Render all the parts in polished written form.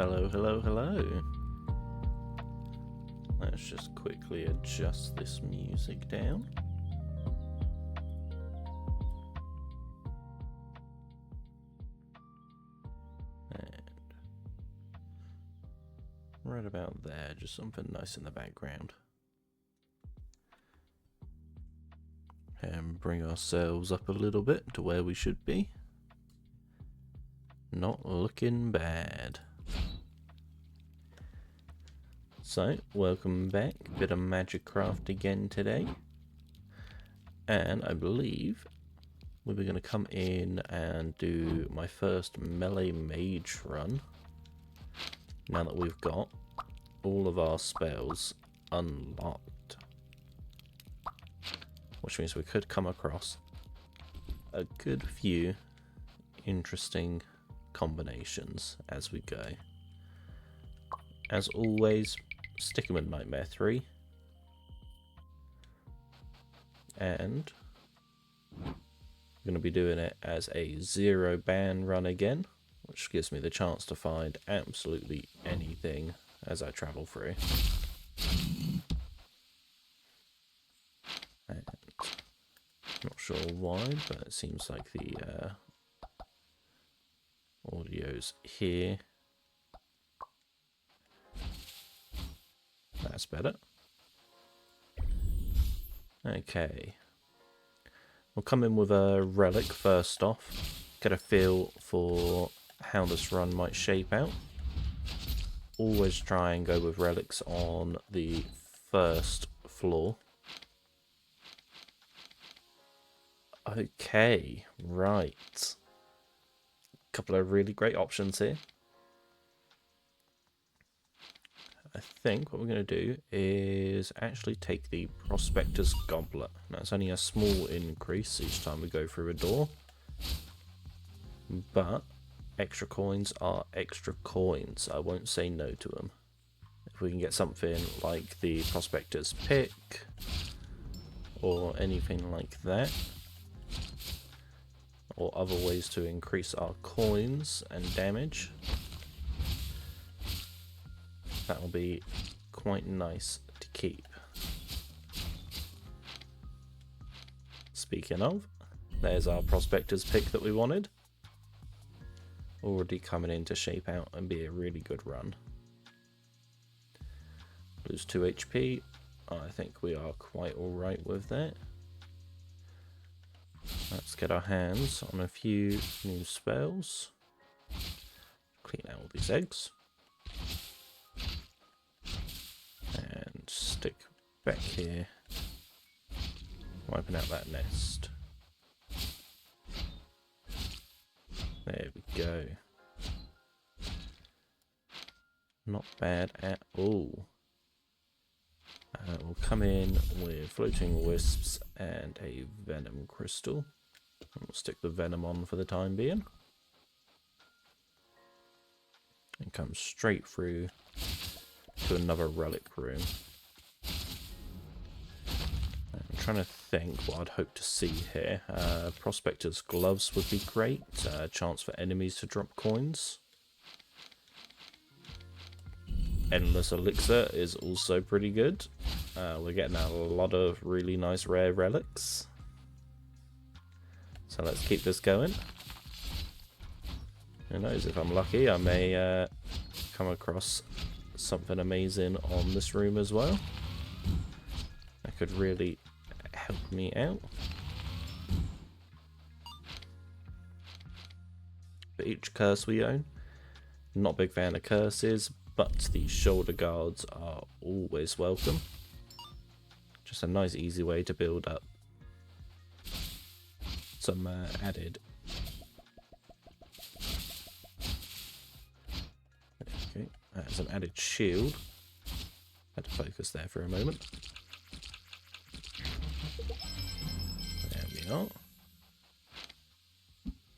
Hello, hello, hello. Let's just quickly adjust this music down. And right about there, just something nice in the background. And bring ourselves up a little bit to where we should be. Not looking bad. So, welcome back. Bit of Magicraft again today. And I believe we were going to come in and do my first melee mage run. Now that we've got all of our spells unlocked. Which means we could come across a good few interesting combinations as we go. As always, sticking with Nightmare 3. And we're going to be doing it as a 0 ban run again, which gives me the chance to find absolutely anything as I travel through. And not sure why, but it seems like the audio's here. That's better. Okay. We'll come in with a relic first off. Get a feel for how this run might shape out. Always try and go with relics on the first floor. Okay, right. Couple of really great options here. I think what we're going to do is actually take the Prospector's Goblet. Now it's only a small increase each time we go through a door, but extra coins are extra coins. I won't say no to them. If we can get something like the Prospector's Pick or anything like that, or other ways to increase our coins and damage, that will be quite nice to keep. Speaking of, there's our Prospector's Pick that we wanted. Already coming in to shape out and be a really good run. Lose 2 HP. I think we are quite alright with that. Let's get our hands on a few new spells. Clean out all these eggs. And stick back here. Wiping out that nest. There we go. Not bad at all. We'll come in with floating wisps and a venom crystal. And we'll stick the venom on for the time being. And come straight through to another relic room. I'm trying to think what I'd hope to see here. Prospector's Gloves would be great. Chance for enemies to drop coins. Endless Elixir is also pretty good. We're getting a lot of really nice rare relics. So let's keep this going. Who knows, if I'm lucky, I may come across something amazing on this room as well. That could really help me out. For each curse we own, not a big fan of curses, but the shoulder guards are always welcome. Just a nice easy way to build up some added. Okay, some added shield. Had to focus there for a moment. There we are.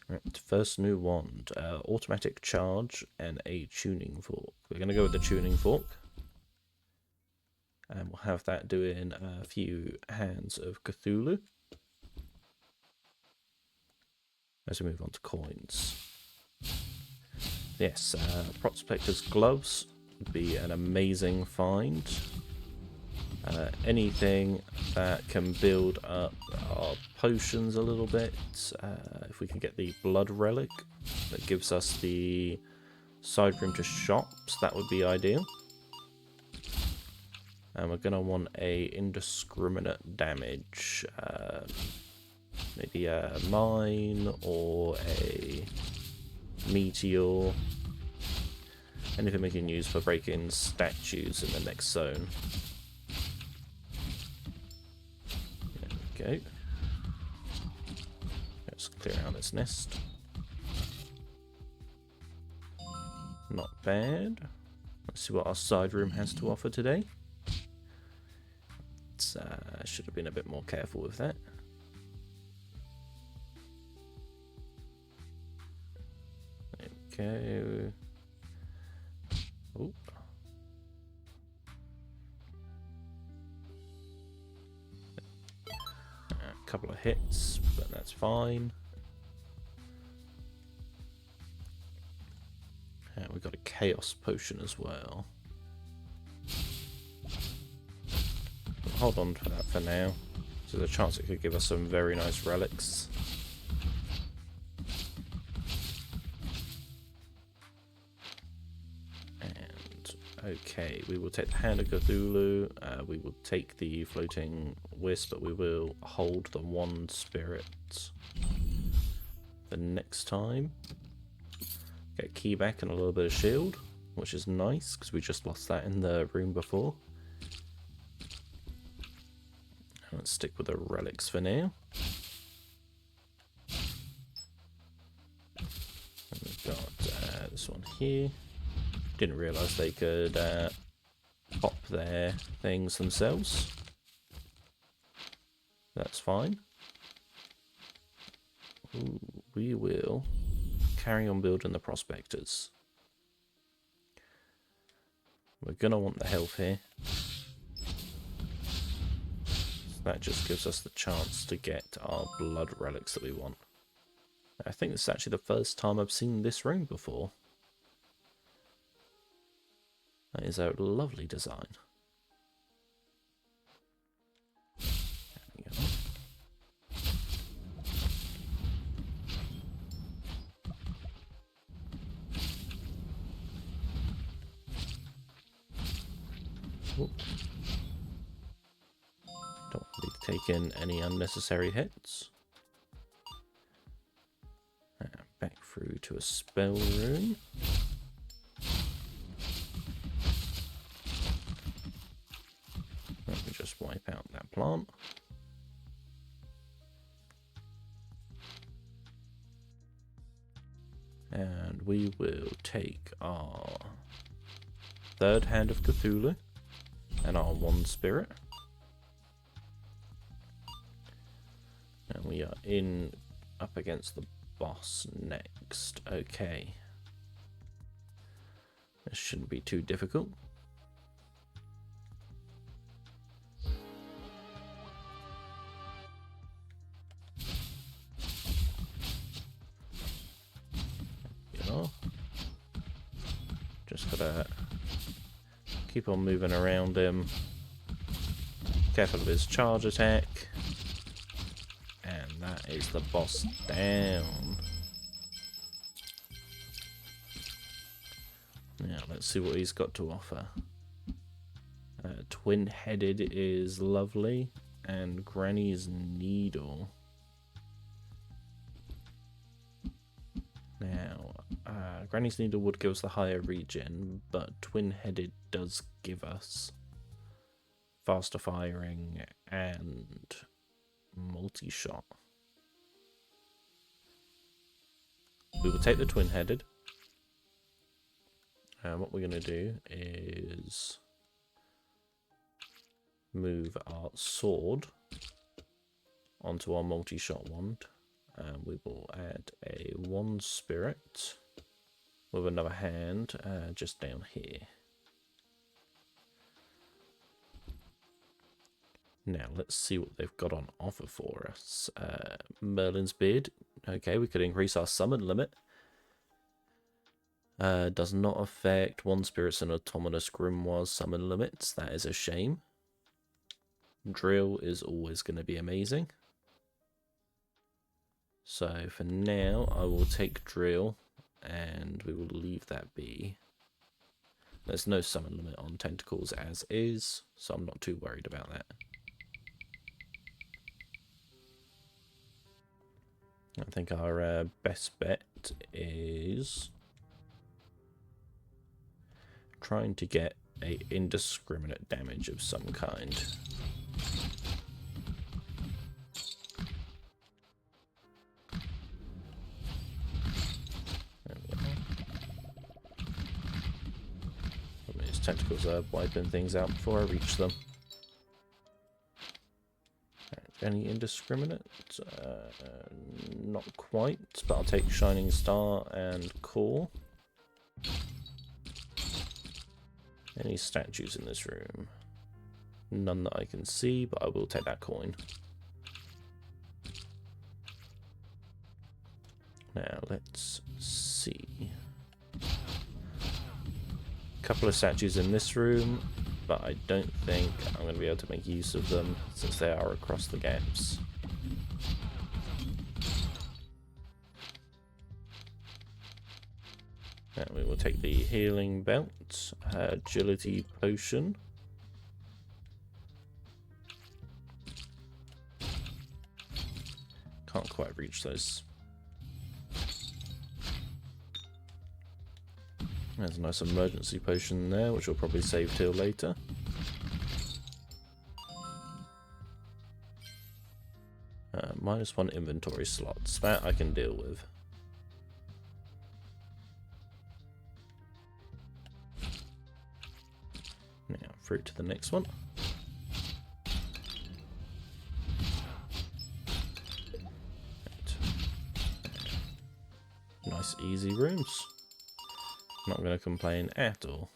Right, first new wand, automatic charge and a tuning fork. We're going to go with the tuning fork. And we'll have that doing a few hands of Cthulhu. As we move on to coins. I Yes, Prospector's gloves would be an amazing find. Anything that can build up our potions a little bit. If we can get the blood relic that gives us the side room to shops, that would be ideal. And we're going to want a indiscriminate damage. Maybe a mine or a meteor. Anything we can use for breaking statues in the next zone. There we go. Let's clear out this nest. Not bad. Let's see what our side room has to offer today. Should have been a bit more careful with that. There we go. Ooh. A couple of hits, but that's fine. We've got a chaos potion as well. Hold on to that for now. So there's a chance it could give us some very nice relics. And okay, we will take the Hand of Cthulhu. We will take the floating wisp, but we will hold the one spirit the next time. Get a key back and a little bit of shield, which is nice because we just lost that in the room before. Let's stick with the relics for now. And we've got this one here. Didn't realise they could pop their things themselves. That's fine. Ooh, we will carry on building the prospectors. We're going to want the health here. That just gives us the chance to get our blood relics that we want. I think this is actually the first time I've seen this room before. That is a lovely design. There we go. Whoop. Don't want to be taking any unnecessary hits. Back through to a spell room. Let me just wipe out that plant. And we will take our third Hand of Cthulhu and our one spirit. And we are up against the boss next. Okay. This shouldn't be too difficult. Just gotta keep on moving around him. Careful of his charge attack. And that is the boss down. Now let's see what he's got to offer. Twin-headed is lovely. And Granny's Needle. Now, Granny's Needle would give us the higher regen, but Twin-headed does give us faster firing and multi-shot. We will take the Twin-headed. What we're going to do is move our sword onto our multi-shot wand. And we will add a one spirit with another hand just down here. Now let's see what they've got on offer for us. Merlin's Beard. Okay, we could increase our summon limit. Does not affect one spirit's and autonomous grimoires summon limits. That is a shame. Drill is always going to be amazing. So for now, I will take drill, and we will leave that be. There's no summon limit on tentacles as is, so I'm not too worried about that. I think our best bet is trying to get a indiscriminate damage of some kind. There we go. These tentacles are wiping things out before I reach them. Any indiscriminate? Not quite, but I'll take Shining Star and Core. Any statues in this room? None that I can see, but I will take that coin. Now, let's see. A couple of statues in this room, but I don't think I'm going to be able to make use of them since they are across the gaps. And we will take the healing belt, agility potion. Can't quite reach those. There's a nice emergency potion there, which we'll probably save till later. -1 inventory slots. That I can deal with. Now, through to the next one. Right. Nice, easy rooms. Not going to complain at all.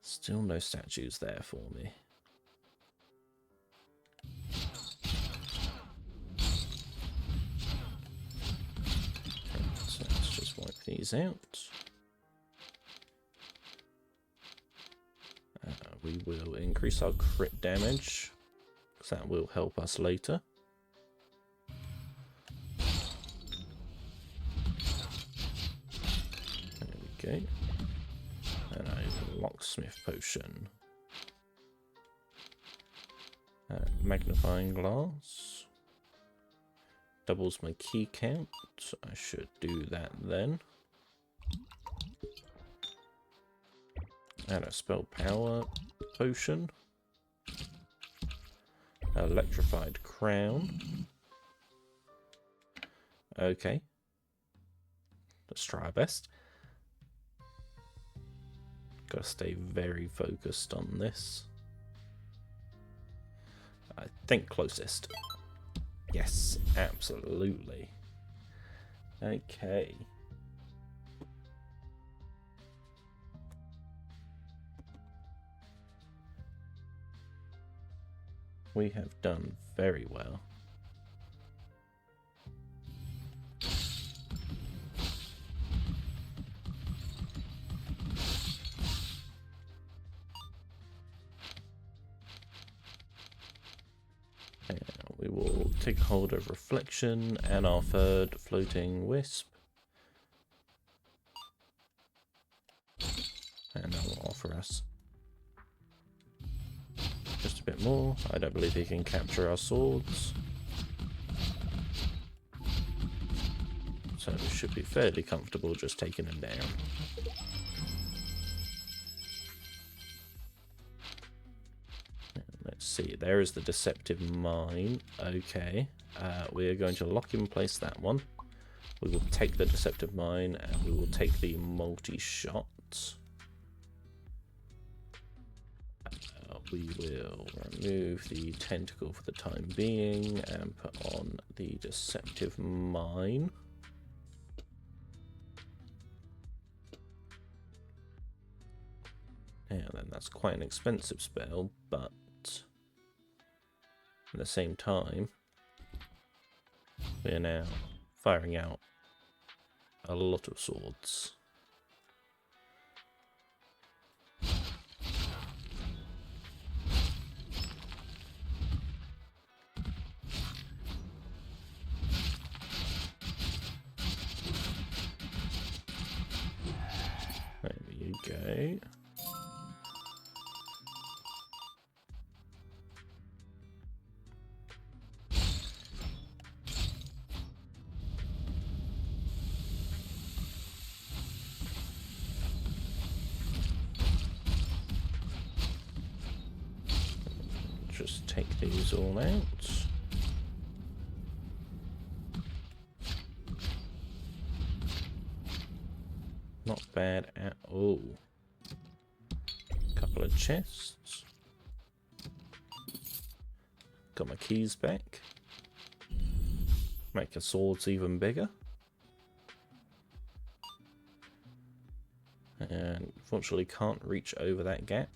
Still no statues there for me. So let's just wipe these out. We will increase our crit damage, because that will help us later. There we go. And a locksmith potion. Magnifying glass. Doubles my key count. I should do that then. And a spell power potion. Electrified crown. Okay. Let's try our best. Gotta stay very focused on this. I think closest. Yes, absolutely. Okay. We have done very well. We will take hold of reflection and our third floating wisp. And that will offer us just a bit more. I don't believe he can capture our swords. So we should be fairly comfortable just taking him down. Let's see, there is the deceptive mine. Okay, we are going to lock in place that one. We will take the deceptive mine and we will take the multi-shot. We will remove the tentacle for the time being and put on the deceptive mine. Now then, that's quite an expensive spell, but at the same time, we are now firing out a lot of swords. There you go. Just take these all out. Not bad at all. Couple of chests. Got my keys back. Make the swords even bigger. And unfortunately can't reach over that gap.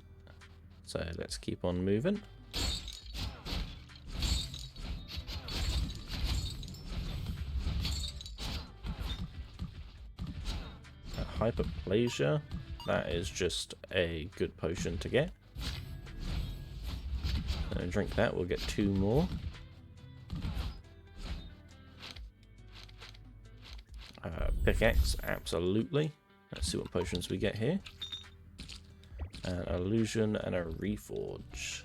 So let's keep on moving. Hyperplasia, that is just a good potion to get. So drink that, we'll get 2 more. Pickaxe, absolutely. Let's see what potions we get here. An illusion and a reforge.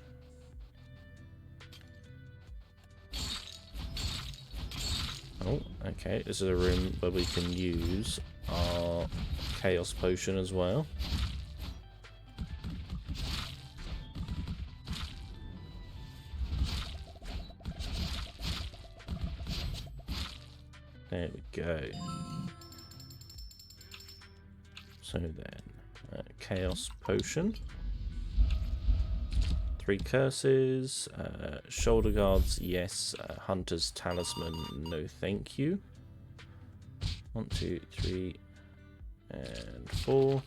Oh, okay, this is a room where we can use our chaos potion as well. There we go. So then, chaos potion. 3 curses, shoulder guards, yes. Hunter's talisman, no thank you. 1, 2, 3, and 4.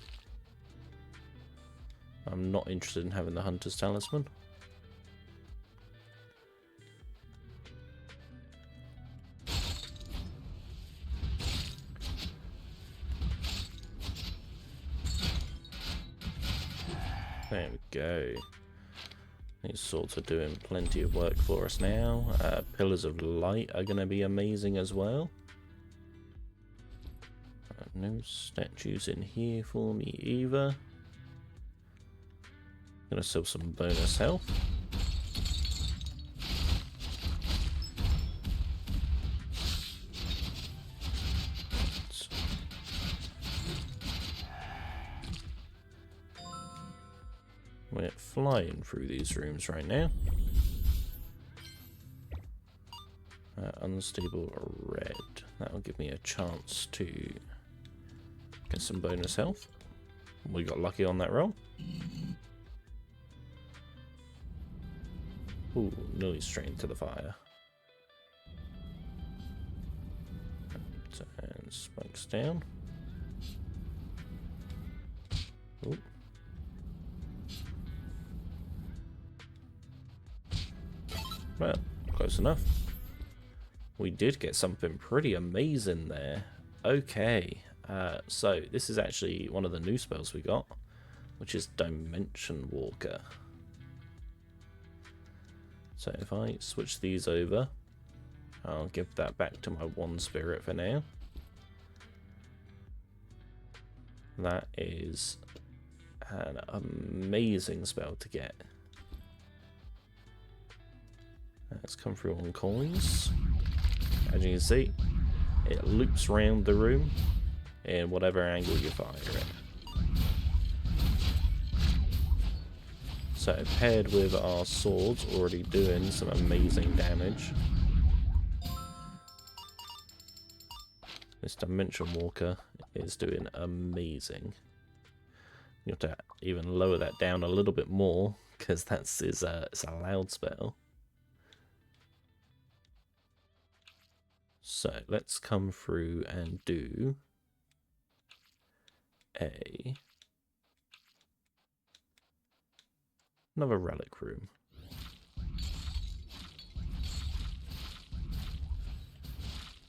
I'm not interested in having the hunter's talisman. There we go. These swords are doing plenty of work for us now. Pillars of light are going to be amazing as well. No statues in here for me either. Gonna sell some bonus health. We're flying through these rooms right now. Unstable red. That'll give me a chance to get some bonus health. We got lucky on that roll. Ooh, nearly straight into the fire. And spikes down. Ooh. Well, close enough. We did get something pretty amazing there. Okay, so this is actually one of the new spells we got, which is Dimension Walker. So if I switch these over, I'll give that back to my 1 spirit for now. That is an amazing spell to get. Let's come through on coins. As you can see, it loops around the room in whatever angle you fire it. So paired with our swords already doing some amazing damage, this Dimension Walker is doing amazing. You have to even lower that down a little bit more because it's a loud spell. So let's come through and do another relic room.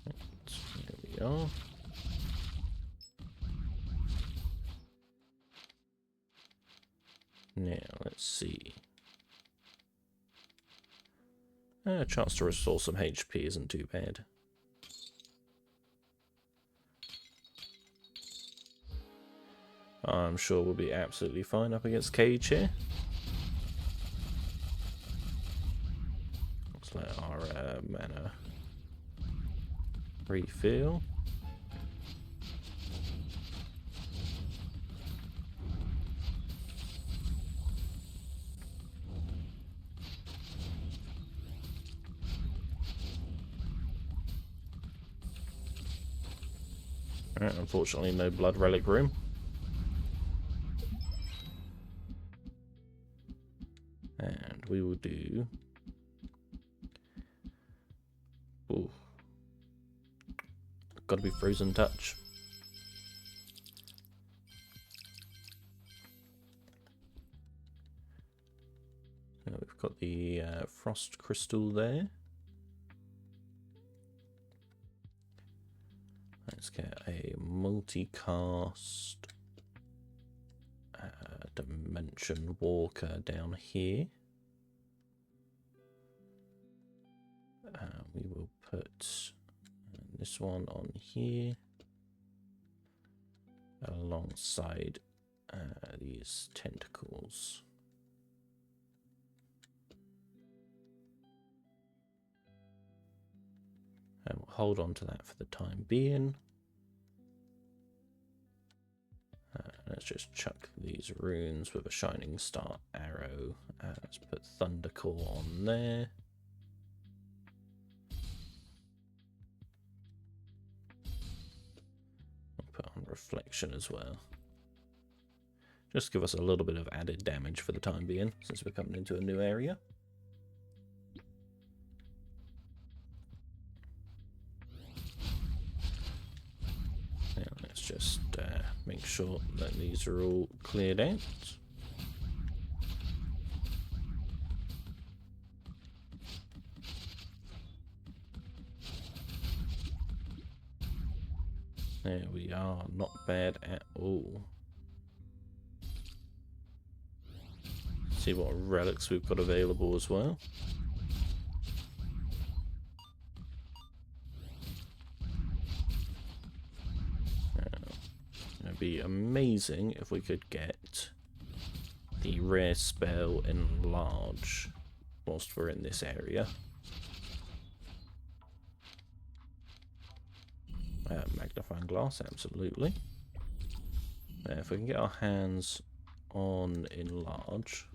There we are. Now, let's see. A chance to restore some HP isn't too bad. I'm sure we'll be absolutely fine up against Cage here. Let's let our mana refill. Alright, unfortunately no blood relic room. And we will do... Ooh. Gotta be Frozen Touch. Now we've got the Frost Crystal there. Let's get a multicast Dimension Walker down here. We will put this one on here alongside these tentacles. And we'll hold on to that for the time being. Let's just chuck these runes with a Shining Star arrow. Let's put Thundercore on there. I'll put on Reflection as well. Just give us a little bit of added damage for the time being, since we're coming into a new area. Now let's just make sure that these are all cleared out. There we are, not bad at all. See what relics we've got available as well. It'd be amazing if we could get the rare spell Enlarge whilst we're in this area. Magnifying glass, absolutely. If we can get our hands on Enlarge,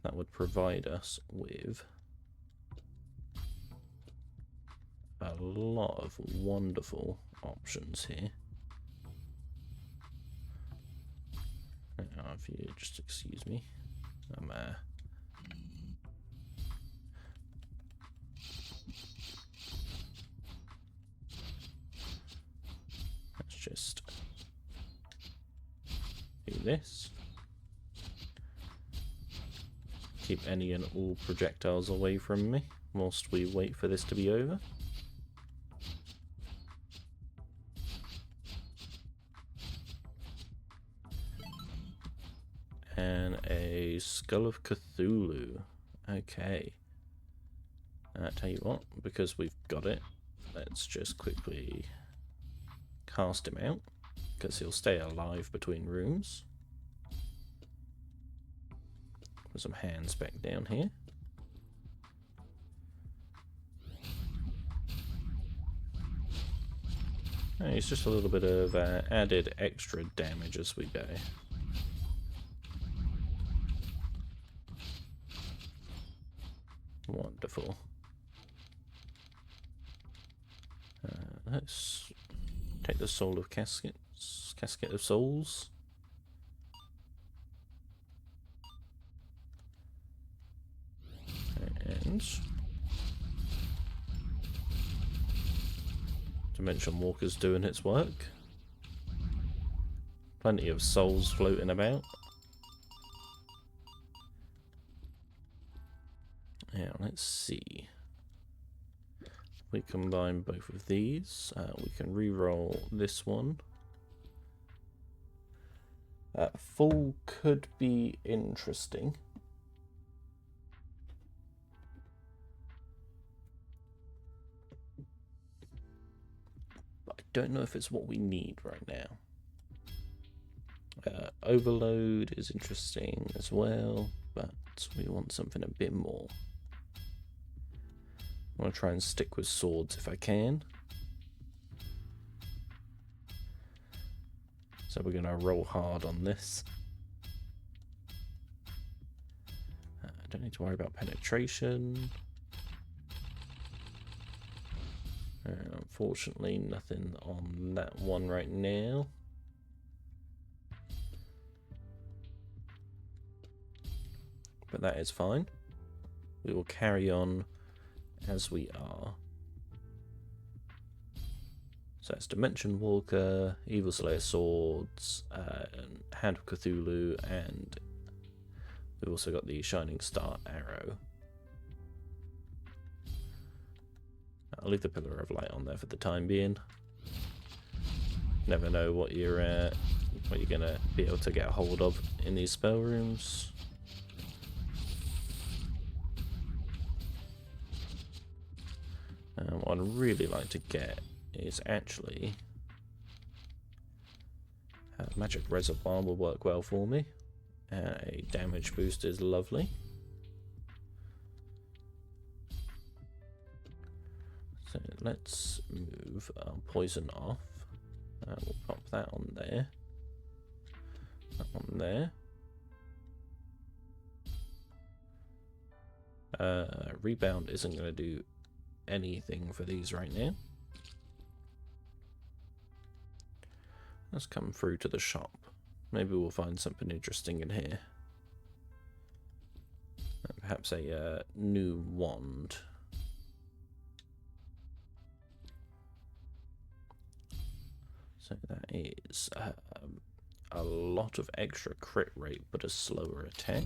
that would provide us with a lot of wonderful options here. Now, if you just excuse me, I'm let's just do this. Keep any and all projectiles away from me whilst we wait for this to be over. And a Skull of Cthulhu. Okay. I tell you what, because we've got it, let's just quickly cast him out, because he'll stay alive between rooms. Put some hands back down here. And it's just a little bit of added extra damage as we go. Wonderful. Let's take the Soul of Caskets, Casket of Souls. And Dimension Walker's doing its work. Plenty of souls floating about. Now, let's see. If we combine both of these, we can re-roll this one. Full could be interesting. But I don't know if it's what we need right now. Overload is interesting as well, but we want something a bit more. I want to try and stick with swords if I can. So we're going to roll hard on this. I don't need to worry about penetration. Unfortunately, nothing on that one right now. But that is fine. We will carry on as we are. So it's Dimension Walker, Evil Slayer Swords, Hand of Cthulhu, and we've also got the Shining Star Arrow. I'll leave the Pillar of Light on there for the time being. Never know what you're gonna be able to get a hold of in these spell rooms. What I'd really like to get is actually Magic Reservoir will work well for me. A damage boost is lovely. So let's move our poison off. We'll pop that on there. That on there. Rebound isn't going to do anything for these right now. Let's come through to the shop. Maybe we'll find something interesting in here. Perhaps a new wand. So that is a lot of extra crit rate, but a slower attack.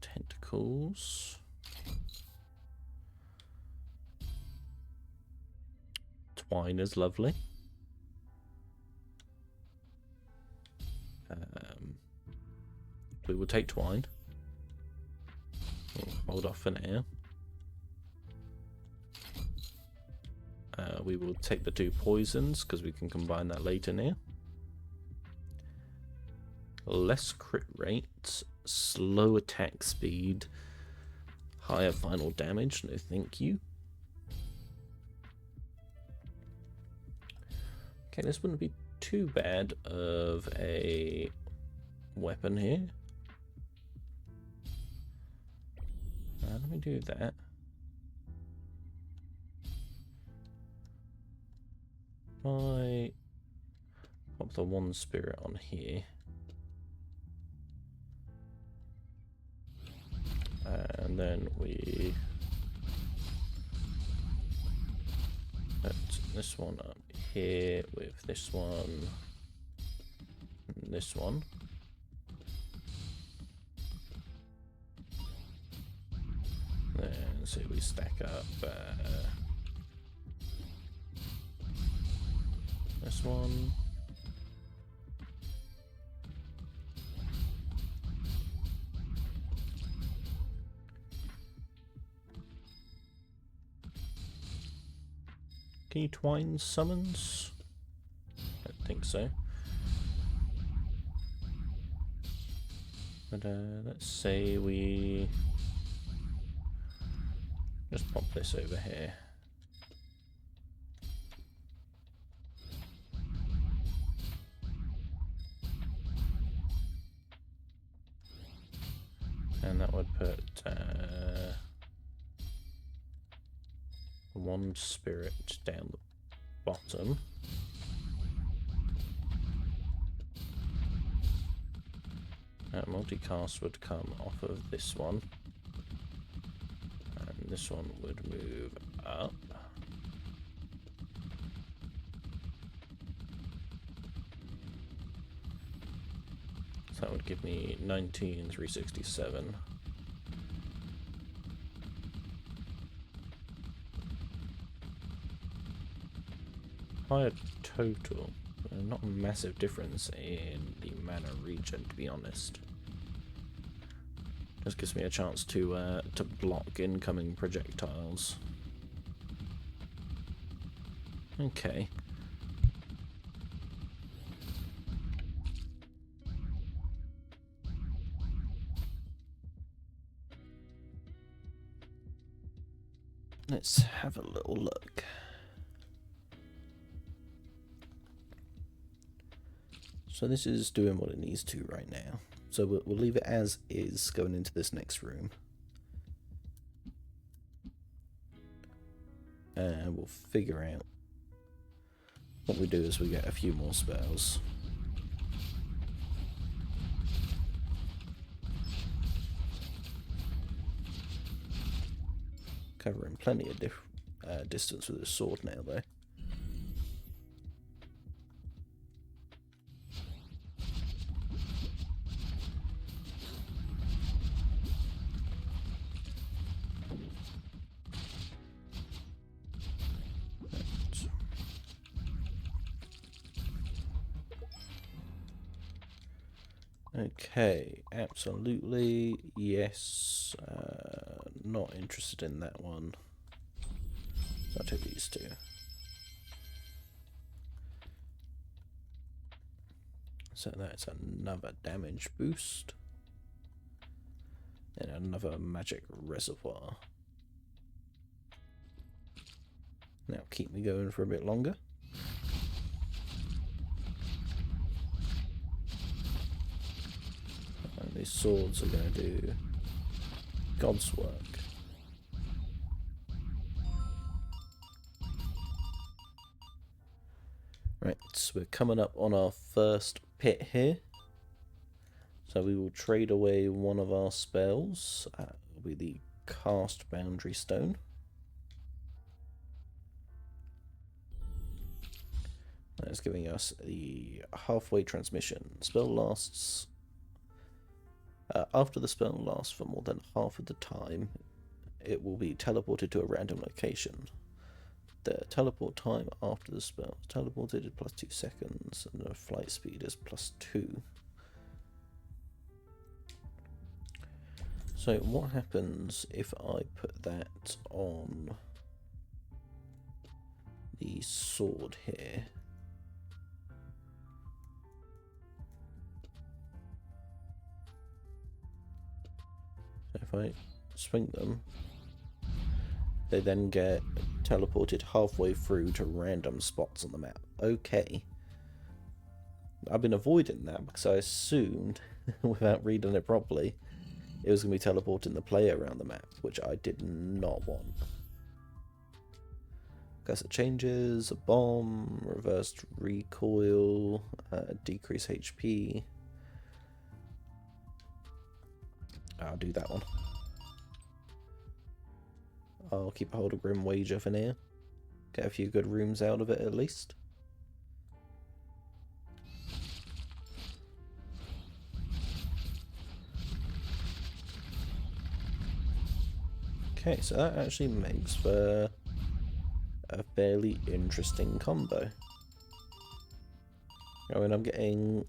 Tentacles. Twine is lovely. We will take twine. We'll hold off for now. We will take the 2 poisons because we can combine that later now. Less crit rate, slow attack speed, higher final damage, no thank you. Okay, this wouldn't be too bad of a weapon here. Let me do that. I pop the 1 spirit on here. And then we put this one up here with this one and this one. Then see we stack up this one. Can you twine summons? I don't think so. But let's say we just pop this over here. And that would put 1 spirit down the bottom. Multicast would come off of this one. And this one would move up. So that would give me 19,367. Higher total. Not a massive difference in the mana region, to be honest. Just gives me a chance to block incoming projectiles. Okay. Let's have a little look. So this is doing what it needs to right now. So we'll leave it as is going into this next room. And we'll figure out what we do as we get a few more spells. Covering plenty of distance with his sword now, though. Okay, absolutely, yes, not interested in that one. So I'll take these two. So that's another damage boost. And another magic reservoir. Now keep me going for a bit longer. And these swords are going to do God's work. Right, so we're coming up on our first pit here. So we will trade away one of our spells. Will be the Cast Boundary Stone. That's giving us the halfway transmission. Spell lasts... after the spell lasts for more than half of the time, it will be teleported to a random location. The teleport time after the spell is teleported is plus 2 seconds, and the flight speed is plus 2. So what happens if I put that on the sword here? So if I swing them, they then get teleported halfway through to random spots on the map. Okay. I've been avoiding that because I assumed, without reading it properly, it was going to be teleporting the player around the map, which I did not want. Cursor changes, a bomb, reversed recoil, decrease HP. I'll do that one. I'll keep a hold of Grim Wager for now. Get a few good rooms out of it at least. Okay, so that actually makes for a fairly interesting combo. I mean, I'm getting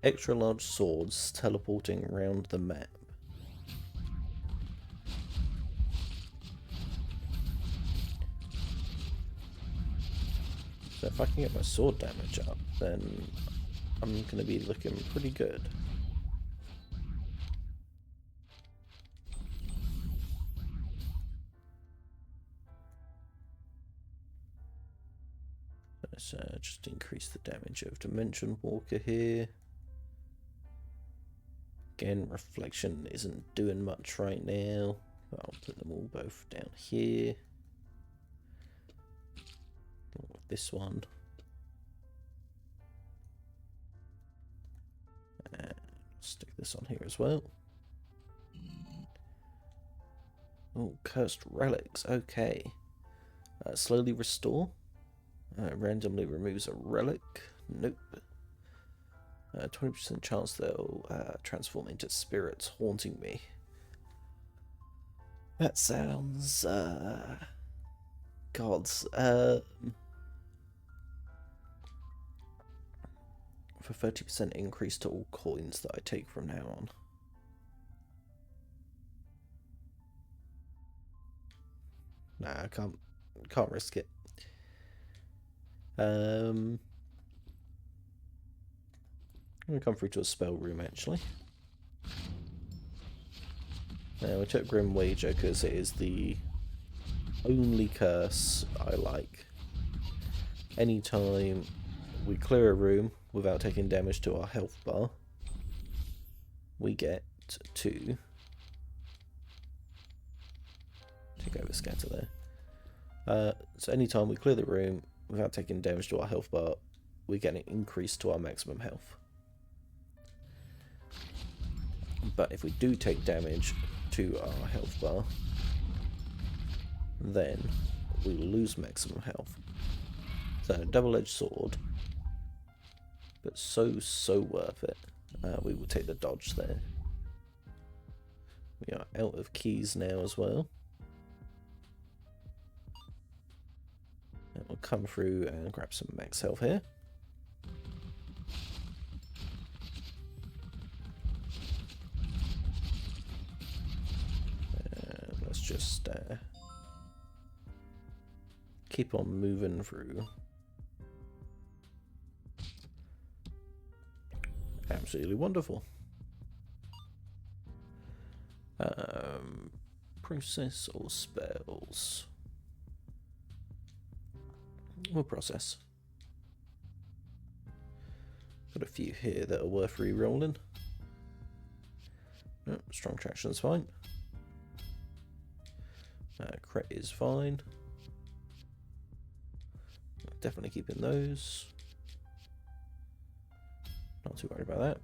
extra large swords teleporting around the map. So if I can get my sword damage up, then I'm going to be looking pretty good. Let's just increase the damage of Dimension Walker here. Again, Reflection isn't doing much right now. I'll put them all both down here. With this one. And stick this on here as well. Oh, Cursed Relics. Okay. Slowly restore. Randomly removes a relic. Nope. 20% chance they'll transform into spirits haunting me. That sounds... gods. for 30% increase to all coins that I take from now on. Nah, I can't risk it. I'm gonna come through to a spell room actually. Now we took Grim Wager because it is the only curse I like. Anytime we clear a room without taking damage to our health bar, we get to take over scatter there. So anytime we clear the room without taking damage to our health bar, we get an increase to our maximum health. But if we do take damage to our health bar, then we lose maximum health. So double-edged sword, but so worth it. We will take the dodge there. We are out of keys now as well. And we'll come through and grab some max health here. And let's just keep on moving through. Absolutely wonderful. Process or spells? We'll process. Got a few here that are worth re-rolling. Oh, strong traction's fine. Crit is fine. Definitely keeping those. Not too worried about that.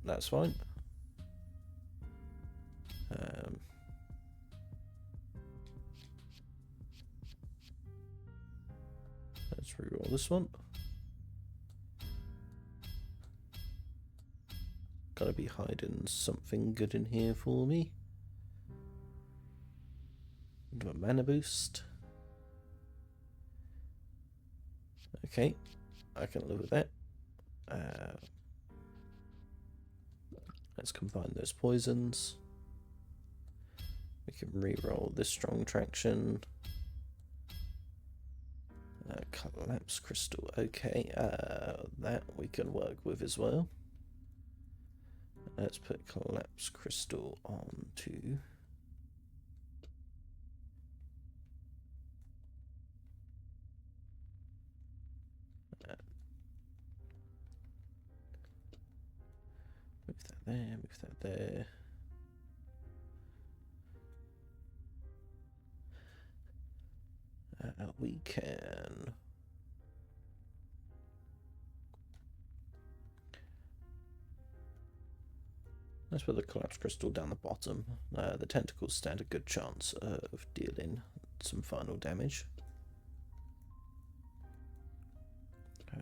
That's fine. Let's reroll this one. Gotta be hiding something good in here for me. Do a mana boost. Okay, I can live with that. Let's combine those poisons. We can re-roll this strong traction. Collapse crystal. Okay, that we can work with as well. Let's put collapse crystal on to. Move that there, move that there. We can let's put the collapse crystal down the bottom. The tentacles stand a good chance of dealing some final damage.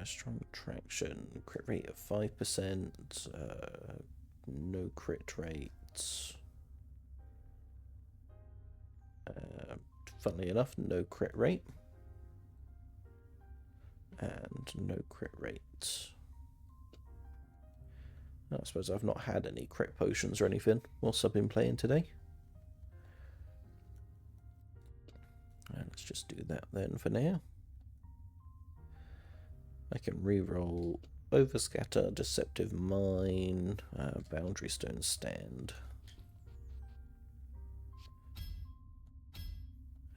Strong traction, crit rate of 5%, no crit rates. Funnily enough, no crit rate. And no crit rate. I suppose I've not had any crit potions or anything whilst I've been playing today. Let's just do that then for now. I can re-roll Overscatter, Deceptive Mine, Boundary Stone Stand.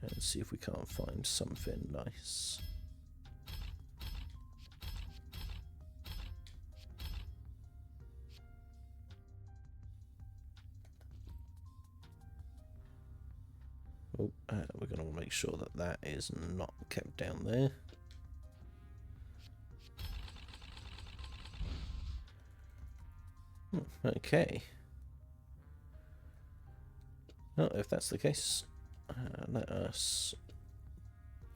And see if we can't find something nice. Oh, we're going to make sure that that is not kept down there. Okay. Well, if that's the case, let us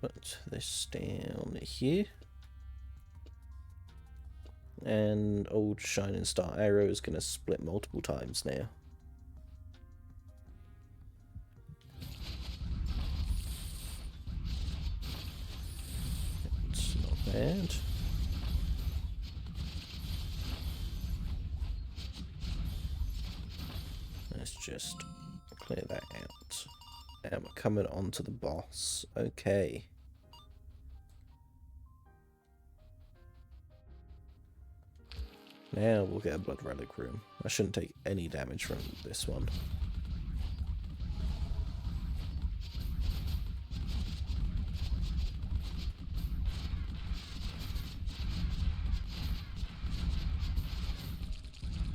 put this down here. And old Shining Star Arrow is going to split multiple times now. It's not bad. let's just clear that out. And we're coming on to the boss. Okay. Now we'll get a blood relic room. I shouldn't take any damage from this one.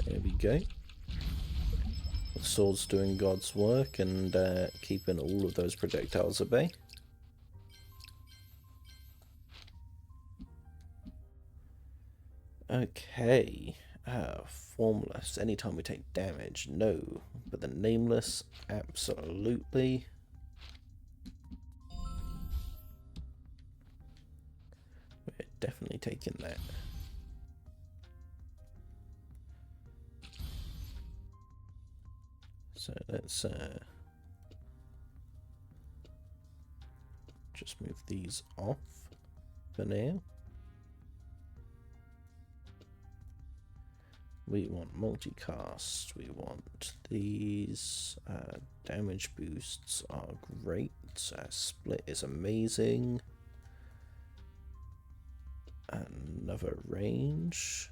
There we go. The sword's doing God's work and keeping all of those projectiles at bay. Okay. Formless. Anytime we take damage, no. But the nameless, absolutely. We're definitely taking that. So let's just move these off for now. We want multicast, we want these, damage boosts are great, split is amazing, another range,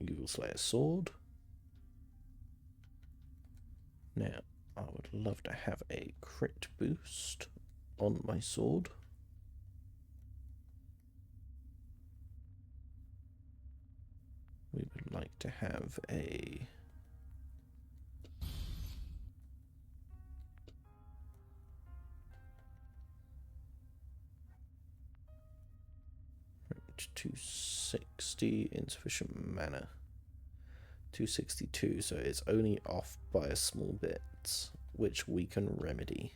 Evil Slayer sword. Now, I would love to have a crit boost on my sword. We would like to have a $260 insufficient mana. 262, so it's only off by a small bit, which we can remedy.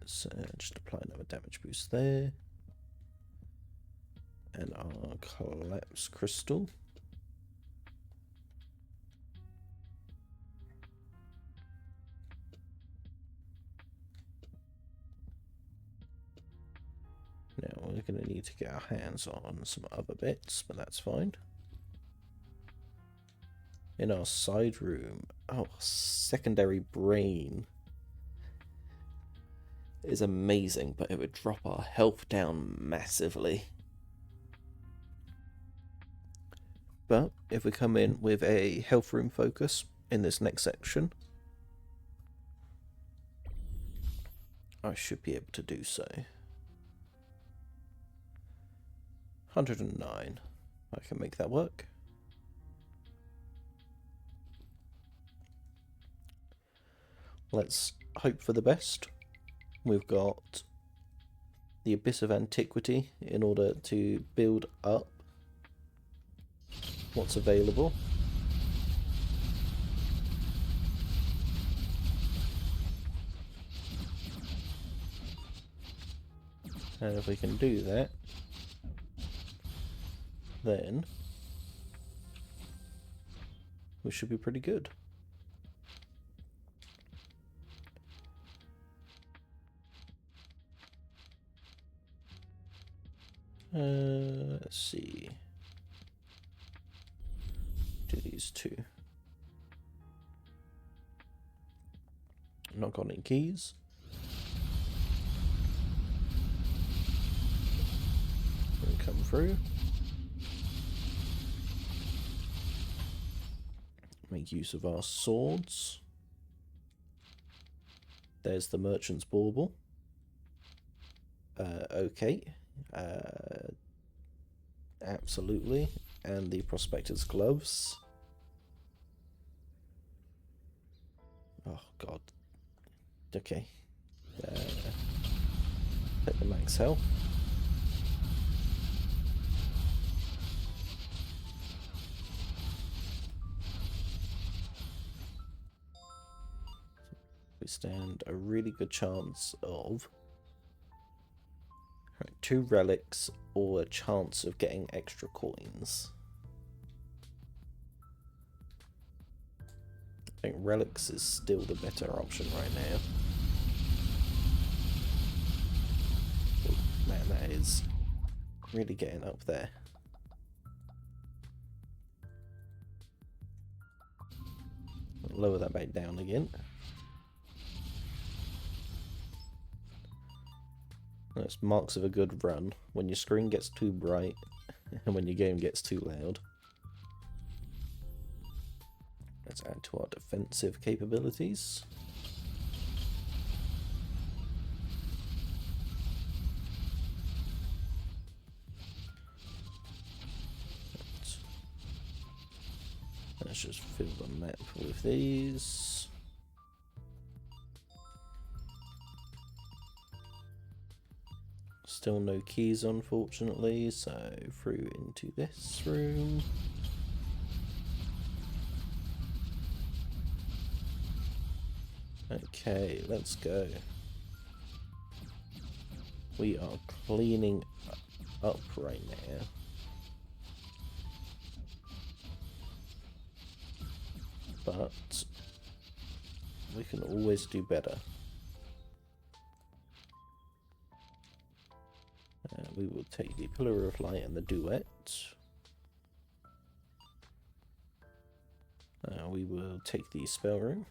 Let's just apply another damage boost there. And our collapse crystal. Now we're going to need to get our hands on some other bits, but that's fine. In our side room, oh, secondary brain is amazing, but it would drop our health down massively. But if we come in with a health room focus in this next section, I should be able to do so. 109. I can make that work. Let's hope for the best. We've got the Abyss of Antiquity in order to build up what's available. And if we can do that, then we should be pretty good. Let's see. Do these two. Not got any keys. And come through. Make use of our swords. There's the merchant's bauble. Okay. Absolutely. And the prospector's gloves. Oh god. Okay. Hit the max health. We stand a really good chance of 2 relics or a chance of getting extra coins. think relics is still the better option right now. Oh, man, that is really getting up there. Lower that back down again. That's marks of a good run. When your screen gets too bright and when your game gets too loud. Let's add to our defensive capabilities. Let's just fill the map with these. Still no keys, unfortunately, so through into this room. Okay, let's go. We are cleaning up right now. But we can always do better. We will take the Pillar of Light and the Duet. We will take the Spell Room.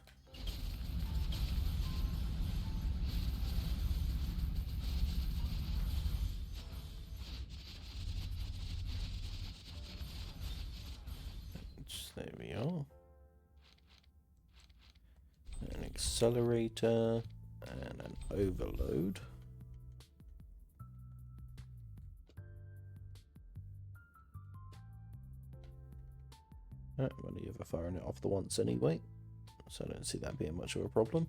There we are. An Accelerator and an Overload. I'm only ever firing it off the once anyway, so I don't see that being much of a problem.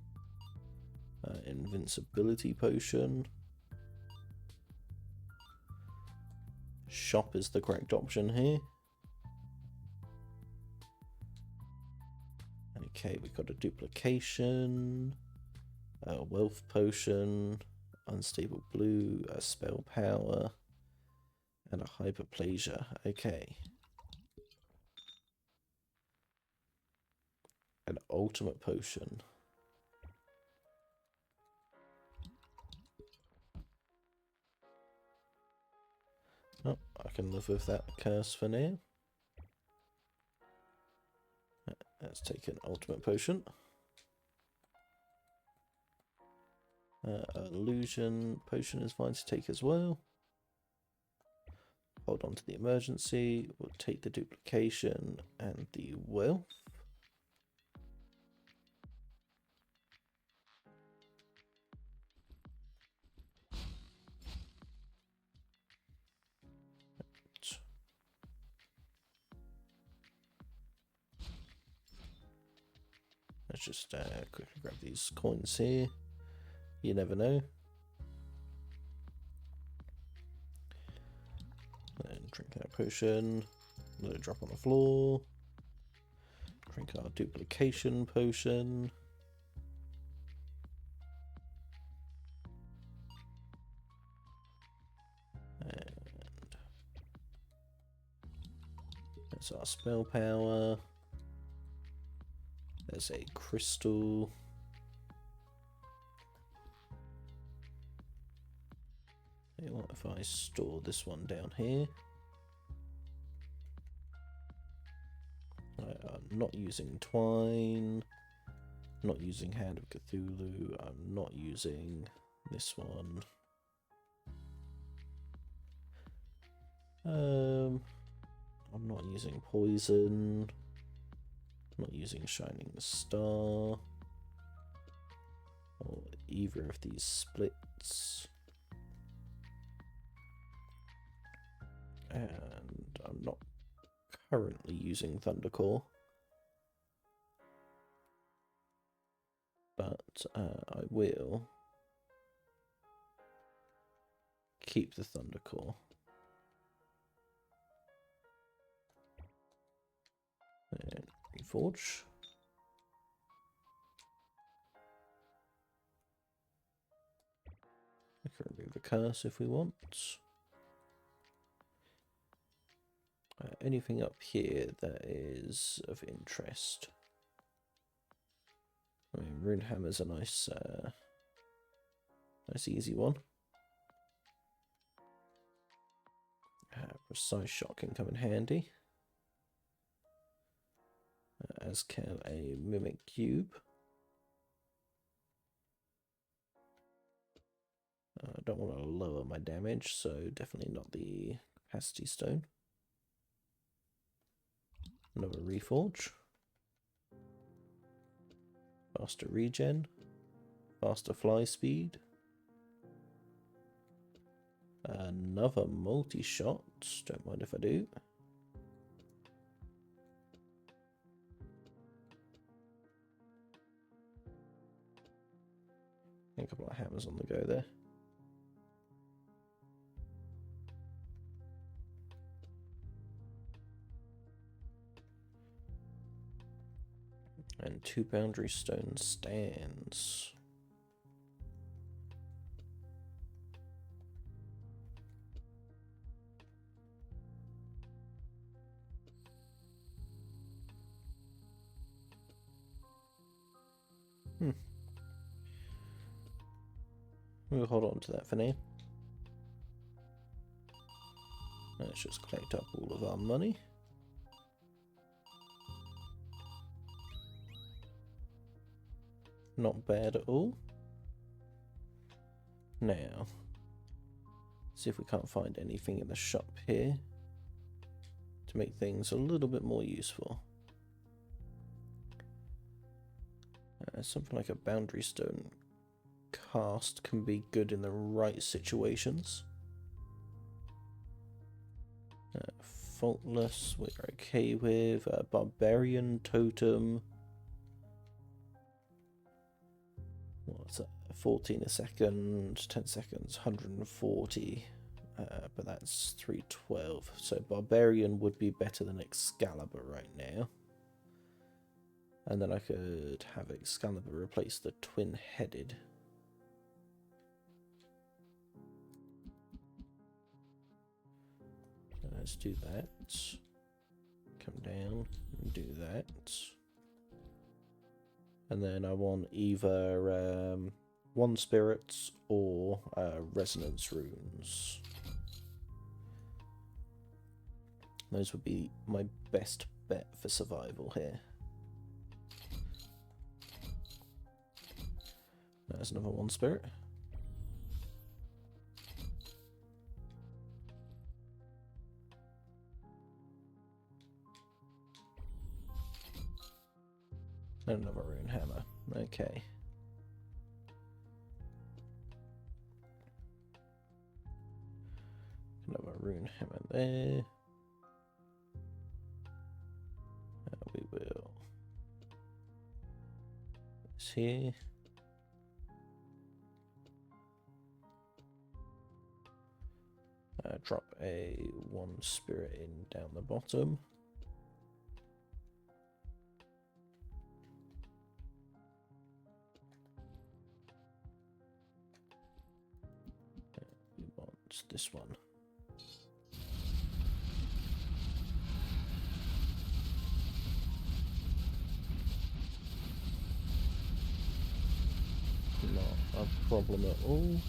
Invincibility potion. Shop is the correct option here. Okay, we've got a duplication, a wealth potion, unstable blue, a spell power, and a hyperplasia. Okay. An ultimate potion. Oh, I can live with that curse for now. Let's take an ultimate potion. Illusion potion is fine to take as well. Hold on to the emergency. We'll take the duplication and the wealth. Let's just quickly grab these coins here. You never know. And drink our potion. Let it drop on the floor. Drink our duplication potion. And that's our spell power. There's a crystal. Hey, what if I store this one down here? I'm not using Twine. Not using Hand of Cthulhu. I'm not using this one. I'm not using Poison. Not using Shining Star or either of these splits, and I'm not currently using Thundercore, but I will keep the Thundercore. And Reforge. We can remove the curse if we want. Anything up here that is of interest? I mean, rune hammer's a nice, nice easy one. Precise shot can come in handy, as can a mimic cube. I don't want to lower my damage, so definitely not the capacity stone. Another reforge. Faster regen. Faster fly speed. Another multi-shot. Don't mind if I do. A couple of hammers on the go there. And 2 boundary stone stands. We'll hold on to that for now. Let's just collect up all of our money. Not bad at all. Now, see if we can't find anything in the shop here to make things a little bit more useful. Something like a boundary stone cast can be good in the right situations. Faultless, we're okay with. Barbarian totem. What's that? 14 a second, 10 seconds, 140. But that's 312. So Barbarian would be better than Excalibur right now. And then I could have Excalibur replace the twin-headed. Let's do that. Come down and do that. And then I want either one spirits or resonance runes. Those would be my best bet for survival here. There's another one spirit. And another rune hammer. Okay. Another rune hammer there. We will. This here. Drop a one spirit in down the bottom. We want this one. Not a problem at all.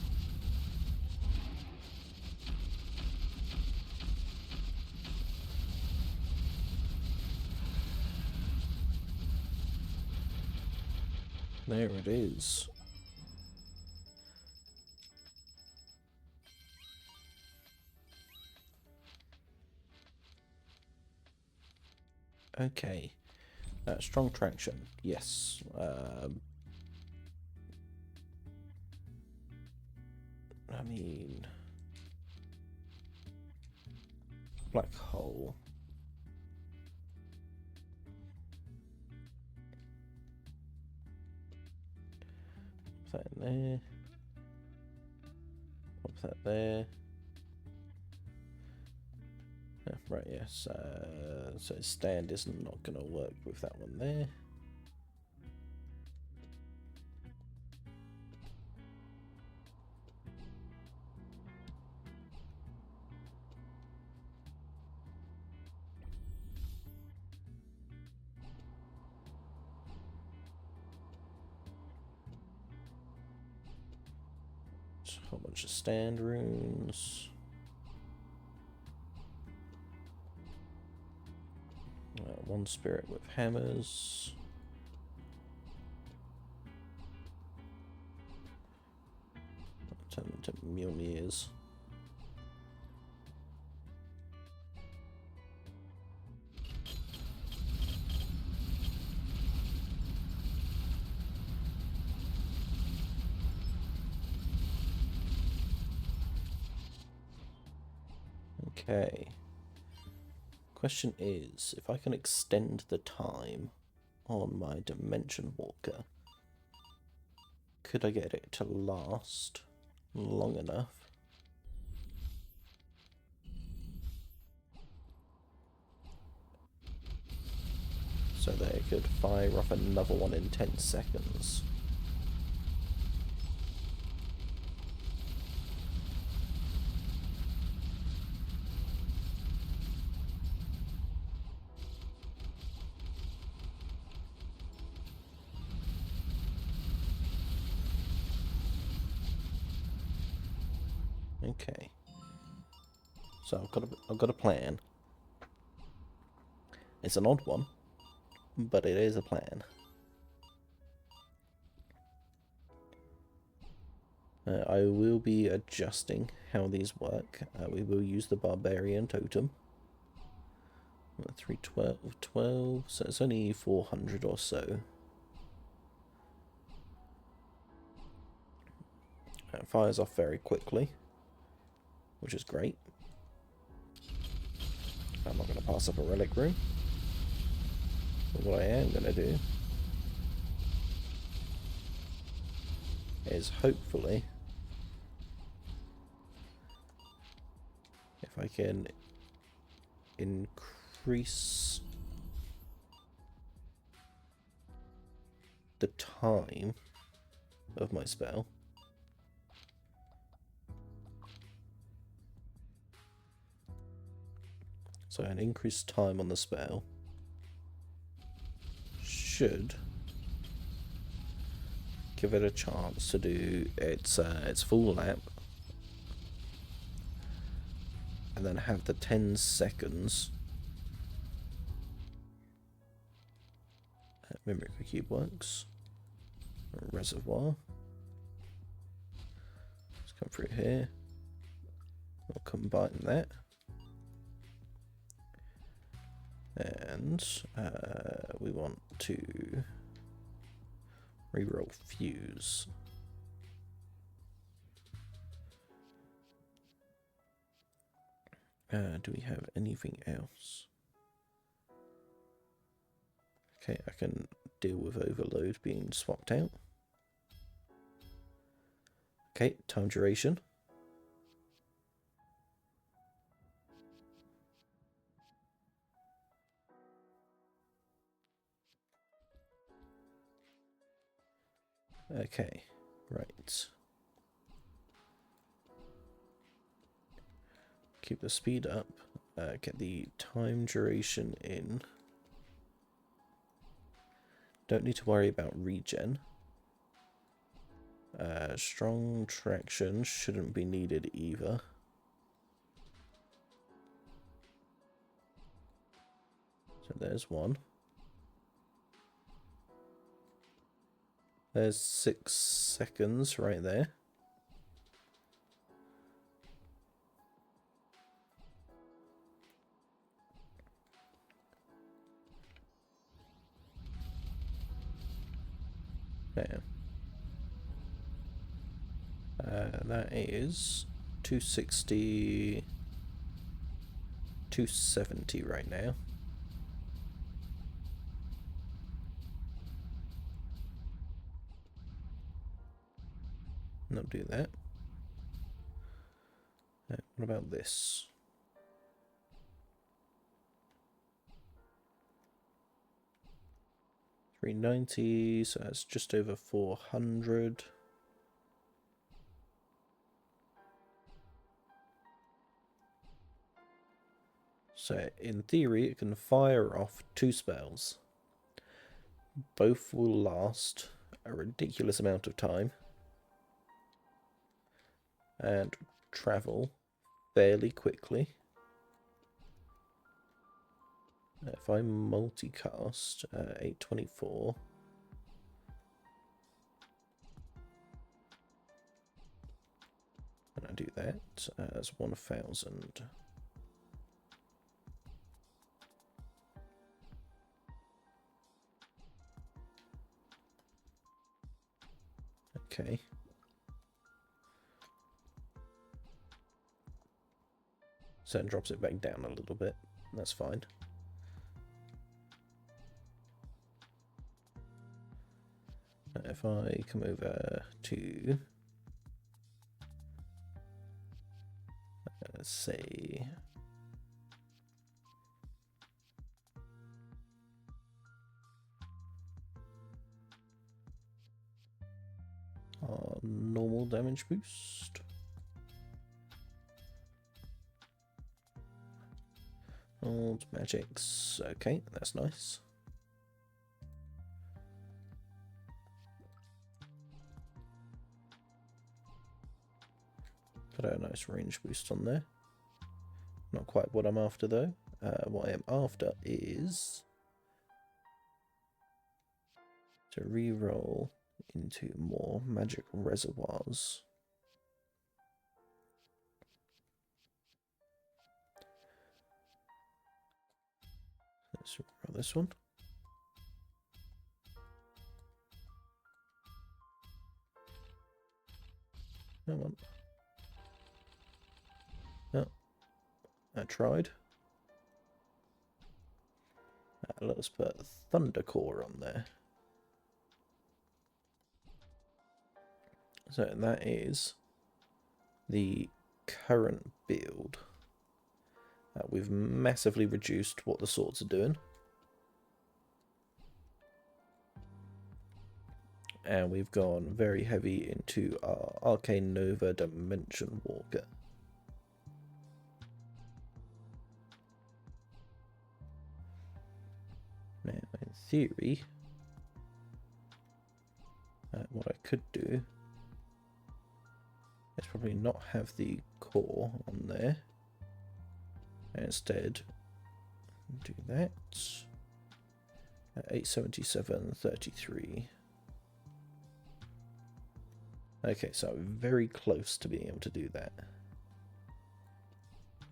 There it is. Okay. Strong traction. Yes. I mean, black hole. Pop that in there. Pop that there. Yeah, right, yes. So stand is not going to work with that one there. a whole bunch of stand runes. One spirit with hammers. Turn them into Mjolnirs. Okay. Question is, if I can extend the time on my Dimension Walker, could I get it to last long enough so that it could fire off another one in 10 seconds? Okay. So I've got a plan. It's an odd one, but it is a plan. I will be adjusting how these work. We will use the Barbarian Totem. 312, 12, so it's only 400 or so. It fires off very quickly, which is great. I'm not going to pass up a relic room. But what I am going to do is hopefully, if I can increase the time of my spell. So an increased time on the spell should give it a chance to do its full lap, and then have the 10 seconds. Mimicry Cube works. Reservoir. Let's come through here. We'll combine that. And we want to reroll Fuse. Do we have anything else? Okay, I can deal with Overload being swapped out. Okay, time duration. Okay, right. Keep the speed up. Get the time duration in. Don't need to worry about regen. Strong traction shouldn't be needed either. So there's one. There's 6 seconds right there. There. That is 260, 270 right now. Not do that. What about this? $390, so that's just over 400. So in theory, it can fire off 2 spells. Both will last a ridiculous amount of time. and travel fairly quickly. If I multicast 824, and I do that as 1000. Okay. So it drops it back down a little bit. That's fine. If I come over to, let's say, our normal damage boost. Old magics. Okay, that's nice. Got a nice range boost on there. Not quite what I'm after though. What I am after is to re-roll into more magic reservoirs. Let's roll this one. Come on. Oh, I tried. Let's put Thundercore on there. So that is the current build. We've massively reduced what the swords are doing. And we've gone very heavy into our Arcane Nova Dimension Walker. Now, in theory, what I could do is probably not have the core on there. And instead, do that at 877.33. Okay, so very close to being able to do that.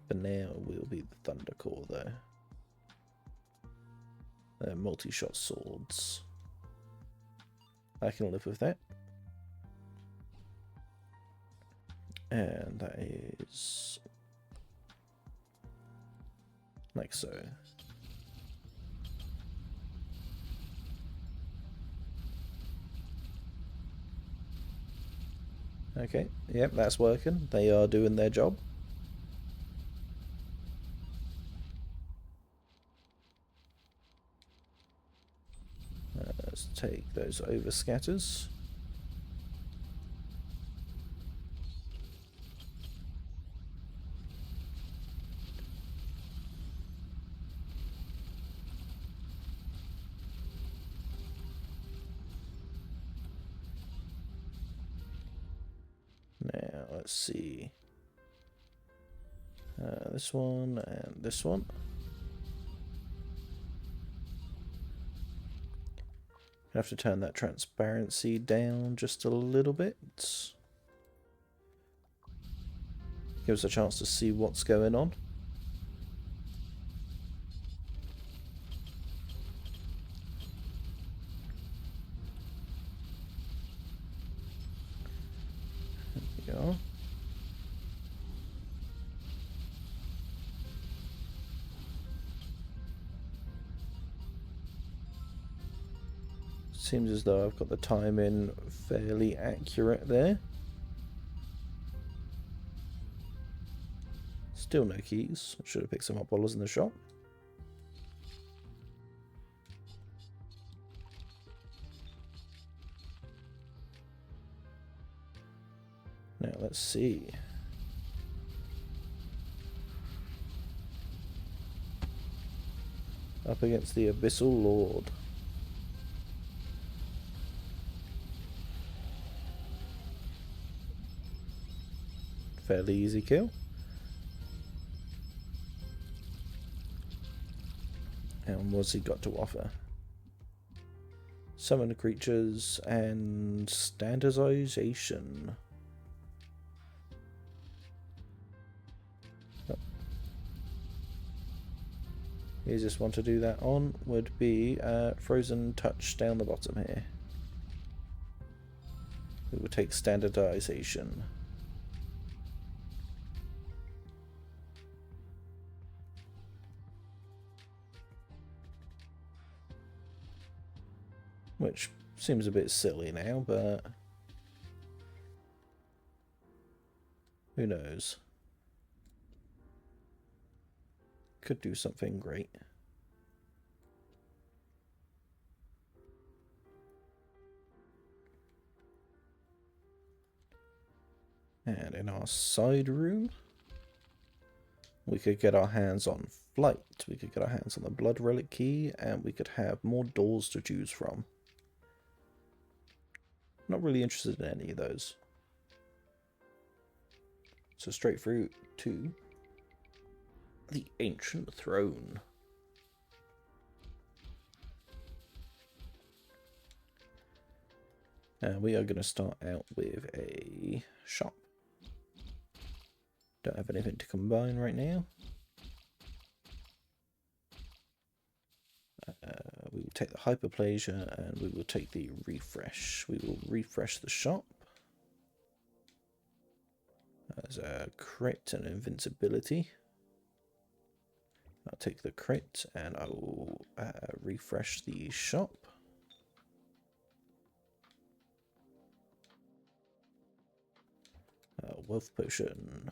For now, will be the Thunder Core though. Multi-shot swords. I can live with that. And that is like so. Okay, yep, that's working. They are doing their job. Let's take those overscatters. Now, let's see. This one and this one. Have to turn that transparency down just a little bit. Give us a chance to see what's going on. There we go. Seems as though I've got the timing fairly accurate there. Still no keys. Should have picked some up while I was in the shop. Now let's see. Up against the Abyssal Lord. fairly easy kill. And what's he got to offer? Summon creatures and standardization. Oh. Easiest one to do that on would be Frozen Touch down the bottom here. We will take standardization. Which seems a bit silly now, but who knows? Could do something great. And in our side room, we could get our hands on Flight, we could get our hands on the Blood Relic Key, and we could have more doors to choose from. Not really interested in any of those. So straight through to the Ancient Throne. And we are going to start out with a shop. Don't have anything to combine right now. We will take the Hyperplasia and we will take the Refresh. We will refresh the shop. As a crit and invincibility. I'll take the crit and I will refresh the shop. Wealth Potion.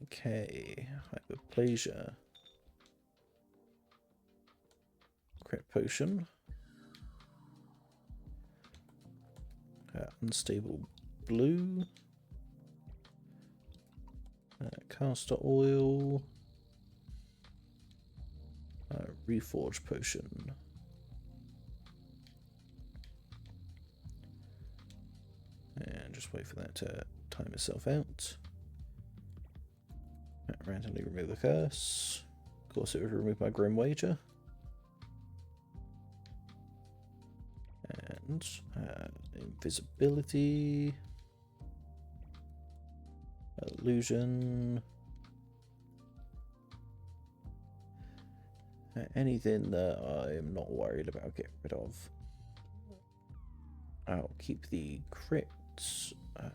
Okay, Hyperplasia. Crit Potion. Unstable Blue. Castor Oil. Reforge Potion. And just wait for that to time itself out. Randomly remove the curse. Of course, it would remove my Grim Wager. And invisibility. Illusion. Anything that I'm not worried about getting rid of. I'll keep the crits. I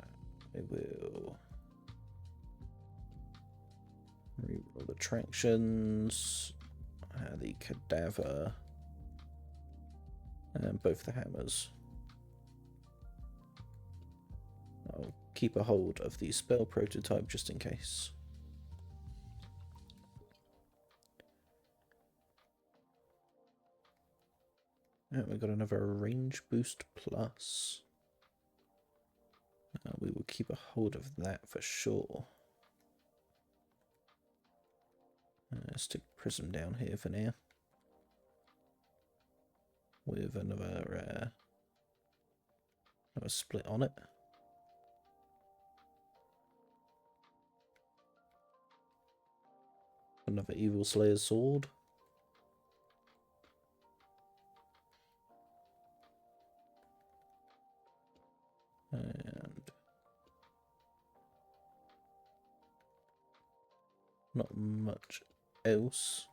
will reroll the attractions, the cadaver, and both the hammers. I'll keep a hold of the spell prototype just in case. And we've got another range boost plus. We will keep a hold of that for sure. Stick Prism down here for now. With another split on it. Another Evil Slayer's sword. And not much else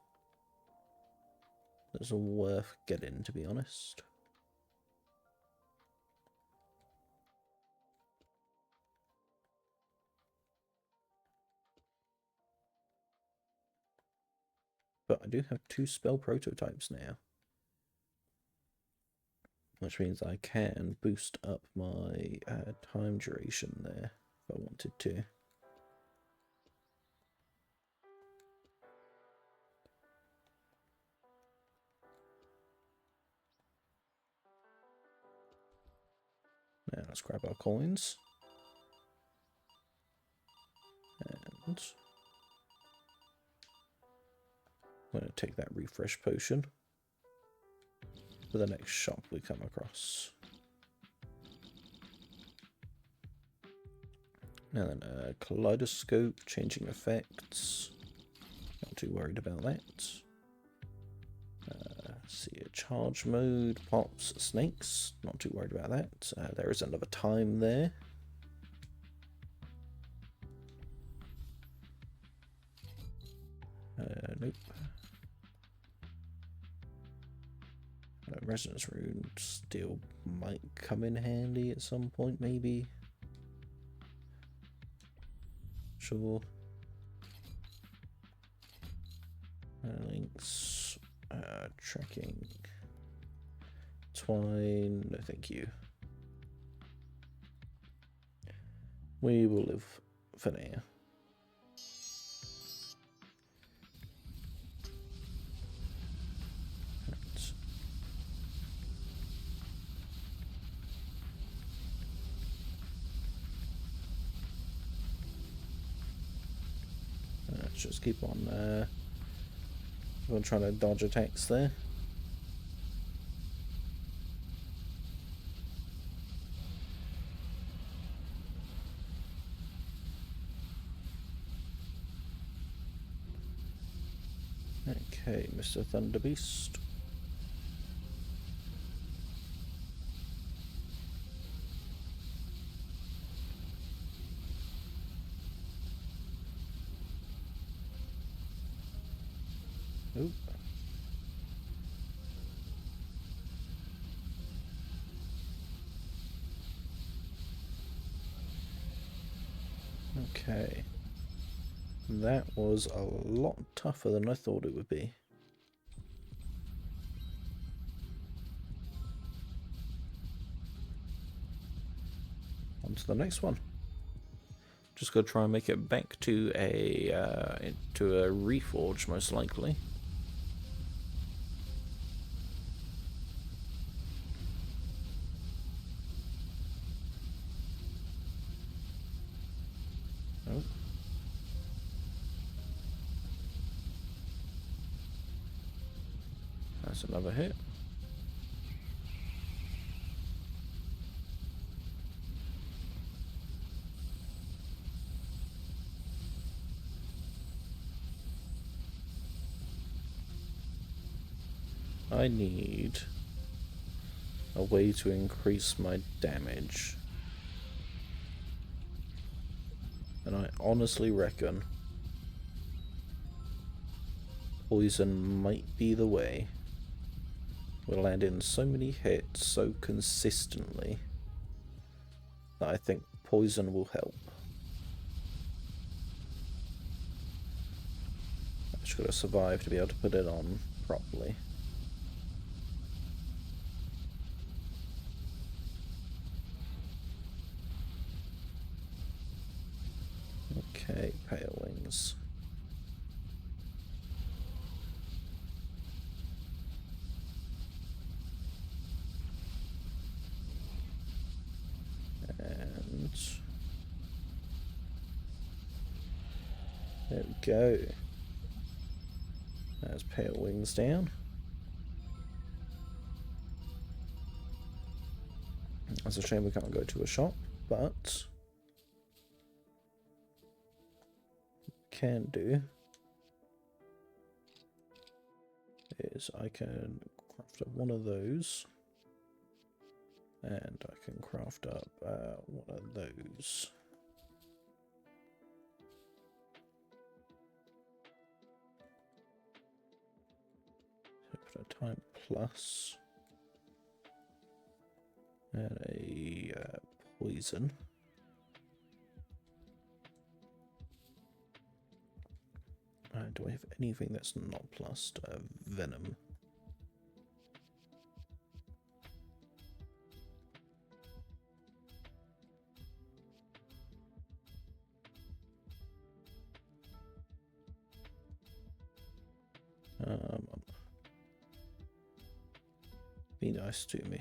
that's worth getting, to be honest. But I do have 2 spell prototypes now, which means I can boost up my time duration there if I wanted to. Now let's grab our coins. And I'm going to take that refresh potion. for the next shop we come across. And then a kaleidoscope, changing effects. Not too worried about that. See a charge mode, pops, snakes. Not too worried about that. There is another time there. Nope. Resonance rune still might come in handy at some point, maybe. Sure. Links. Tracking. Twine. No, thank you. We will live for now. Let's just keep on trying to dodge attacks there. Okay, Mr. Thunderbeast. Oop. Okay. That was a lot tougher than I thought it would be. On to the next one. Just gotta try and make it back to a reforge, most likely. Oh. That's another hit. I need a way to increase my damage. And I honestly reckon poison might be the way. We'll land in so many hits so consistently that I think poison will help. I've just got to survive to be able to put it on properly. Okay, pale wings. And there we go. There's pale wings down. It's a shame we can't go to a shop, but can do is I can craft up one of those, and I can craft up one of those. So put a time plus and a poison. Do I have anything that's not plus? Venom. Be nice to me.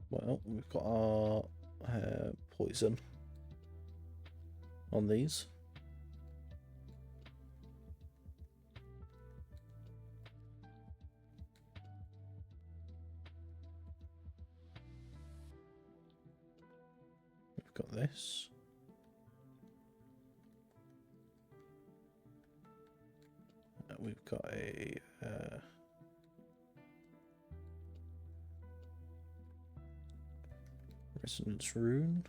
Well, we've got our poison on these. We've got this. We've got a resonance rune.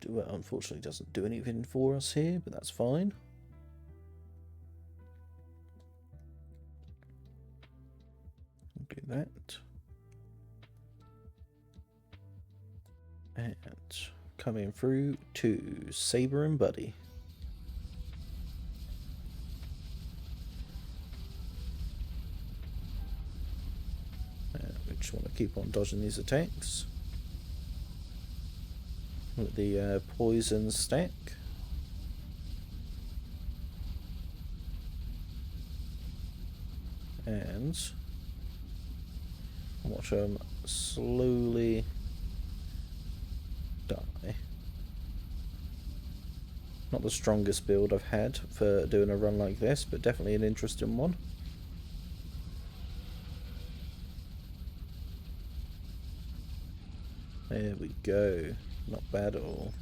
Unfortunately doesn't do anything for us here, but that's fine. We'll do that. And coming through to Saber and Buddy. We just want to keep on dodging these attacks. With the poison stack. And watch them slowly die. Not the strongest build I've had for doing a run like this, but definitely an interesting one. There we go. Not bad at all.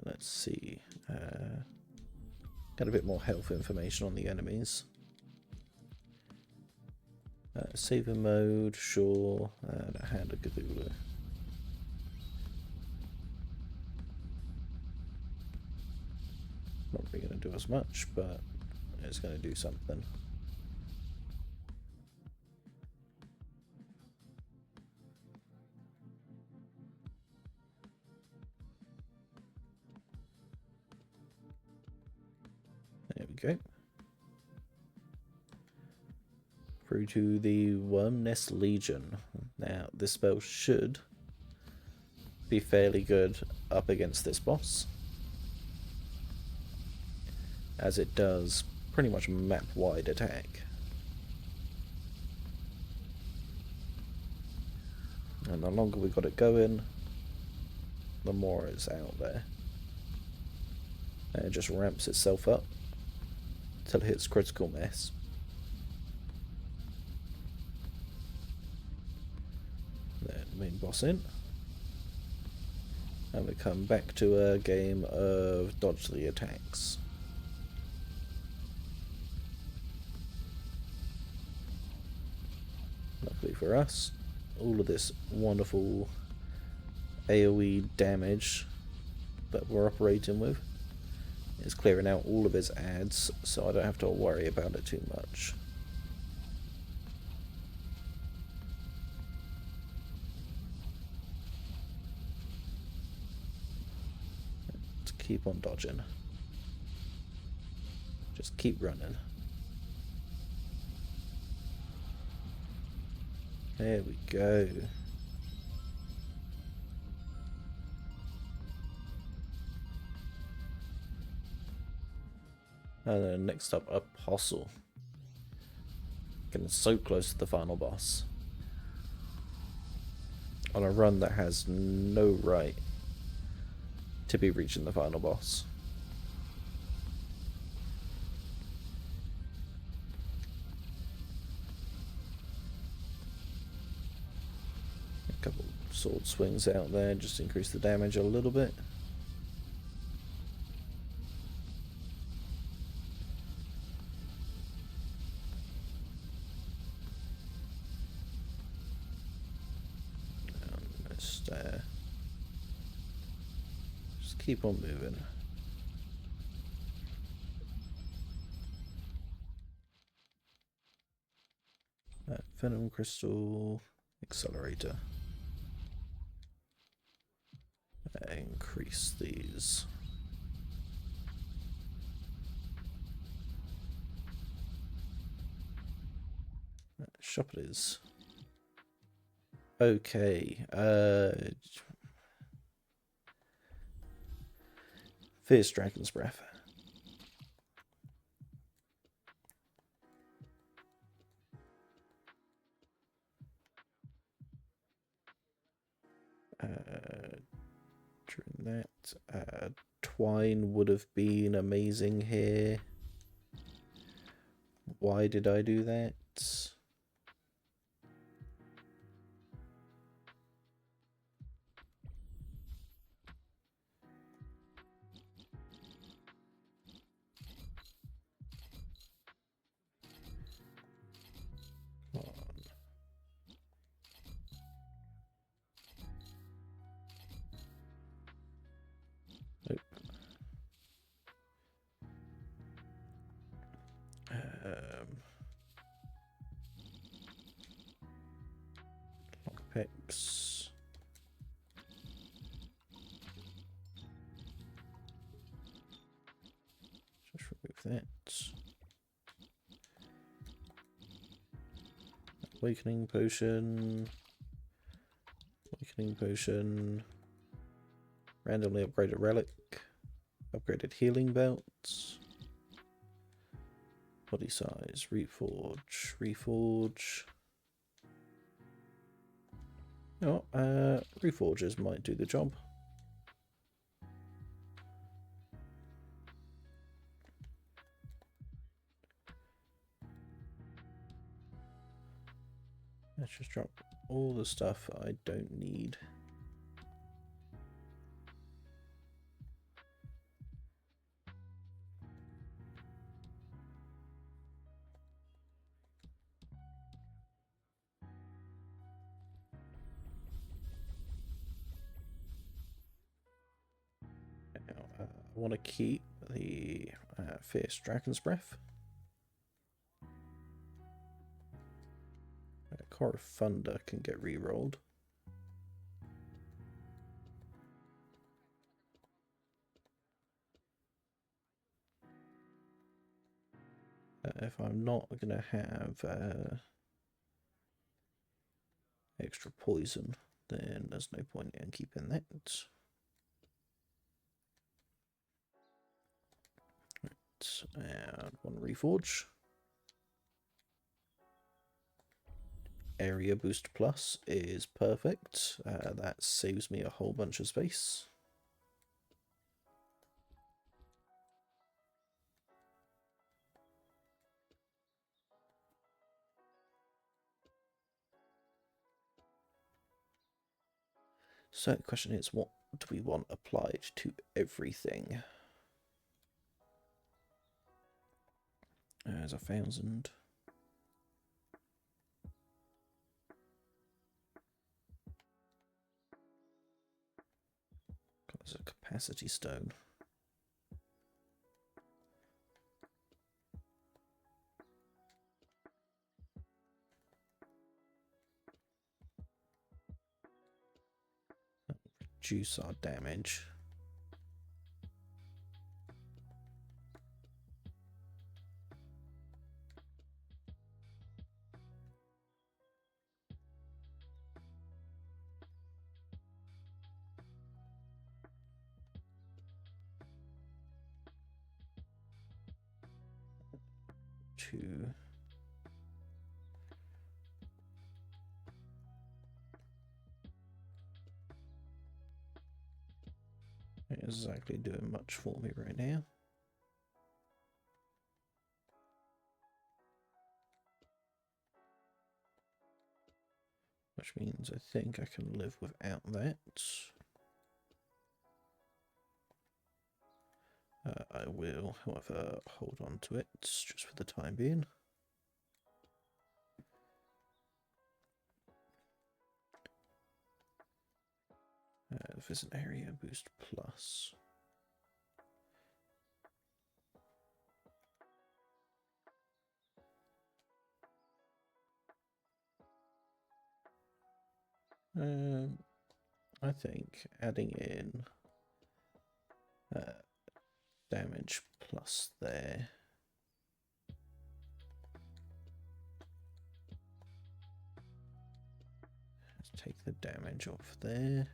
Let's see. Got a bit more health information on the enemies. Saver mode, sure. And a Hand of Cthulhu. Not really going to do as much, but it's going to do something. There we go. Through to the Worm Nest Legion. Now, this spell should be fairly good up against this boss, as it does pretty much map-wide attack. And the longer we got it going, the more it's out there. And it just ramps itself up until it hits critical mass. Then main boss in. And we come back to a game of dodge the attacks. Luckily for us, all of this wonderful AoE damage that we're operating with is clearing out all of his ads, so I don't have to worry about it too much. Let's keep on dodging. Just keep running. There we go. And then next up, Apostle. Getting so close to the final boss. On a run that has no right to be reaching the final boss. A couple sword swings out there, just increase the damage a little bit. Just keep on moving. Venom Crystal Accelerator. Increase these. Shop it is. Okay. Fierce Dragon's Breath. That twine would have been amazing here. Why did I do that? Come on. Nope. Lockpicks. Just remove that. Awakening potion. Awakening potion. Randomly upgraded relic. Upgraded healing belts. Body size. Reforge. Reforge. Oh, reforgers might do the job. Let's just drop all the stuff I don't need. Now, I want to keep the Fierce Dragon's Breath. Core of Thunder can get re-rolled. If I'm not going to have extra poison, then there's no point in keeping that. Let's add one Reforge. Area Boost Plus is perfect. That saves me a whole bunch of space. So the question is, what do we want applied to everything? There's 1,000. There's a capacity stone. Reduce our damage. Two. Not exactly doing much for me right now. Which means I think I can live without that. I will, however, hold on to it just for the time being. If there's an area boost plus. I think adding in damage plus there. Let's take the damage off there.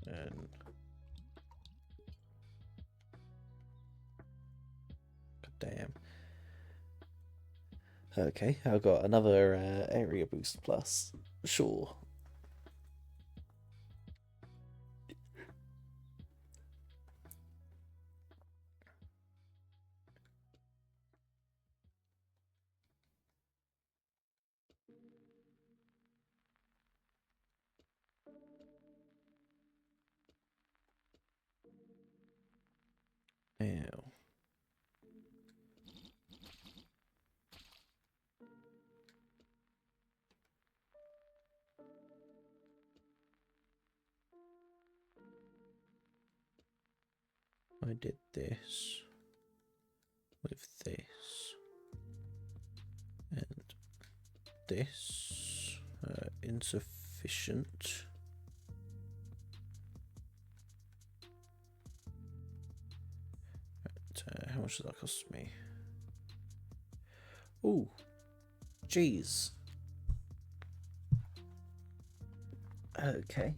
And damn. Okay, I've got another area boost plus. Sure. Ew. I did this with this and this. Insufficient. How much does that cost me? Ooh, jeez. Okay.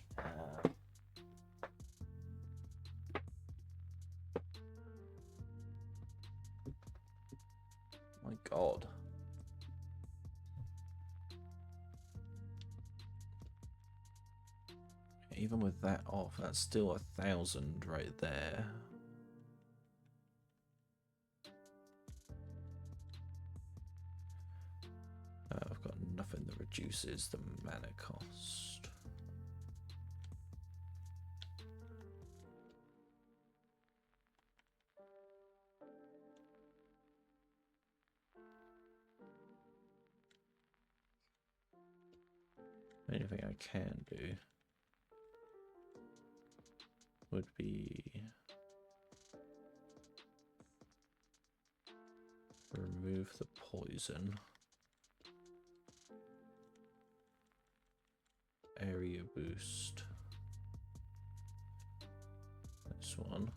My God. Even with that off, that's still 1,000 right there. I've got nothing that reduces the mana cost. The only thing I can do would be remove the poison. Area boost. This one.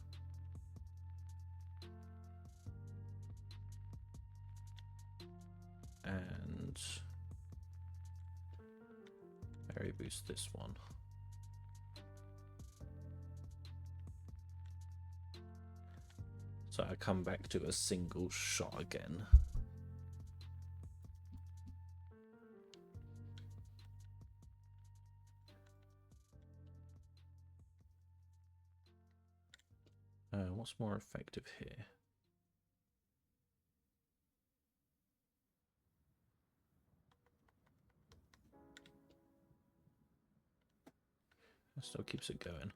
And area boost this one. So I come back to a single shot again. What's more effective here? It still keeps it going.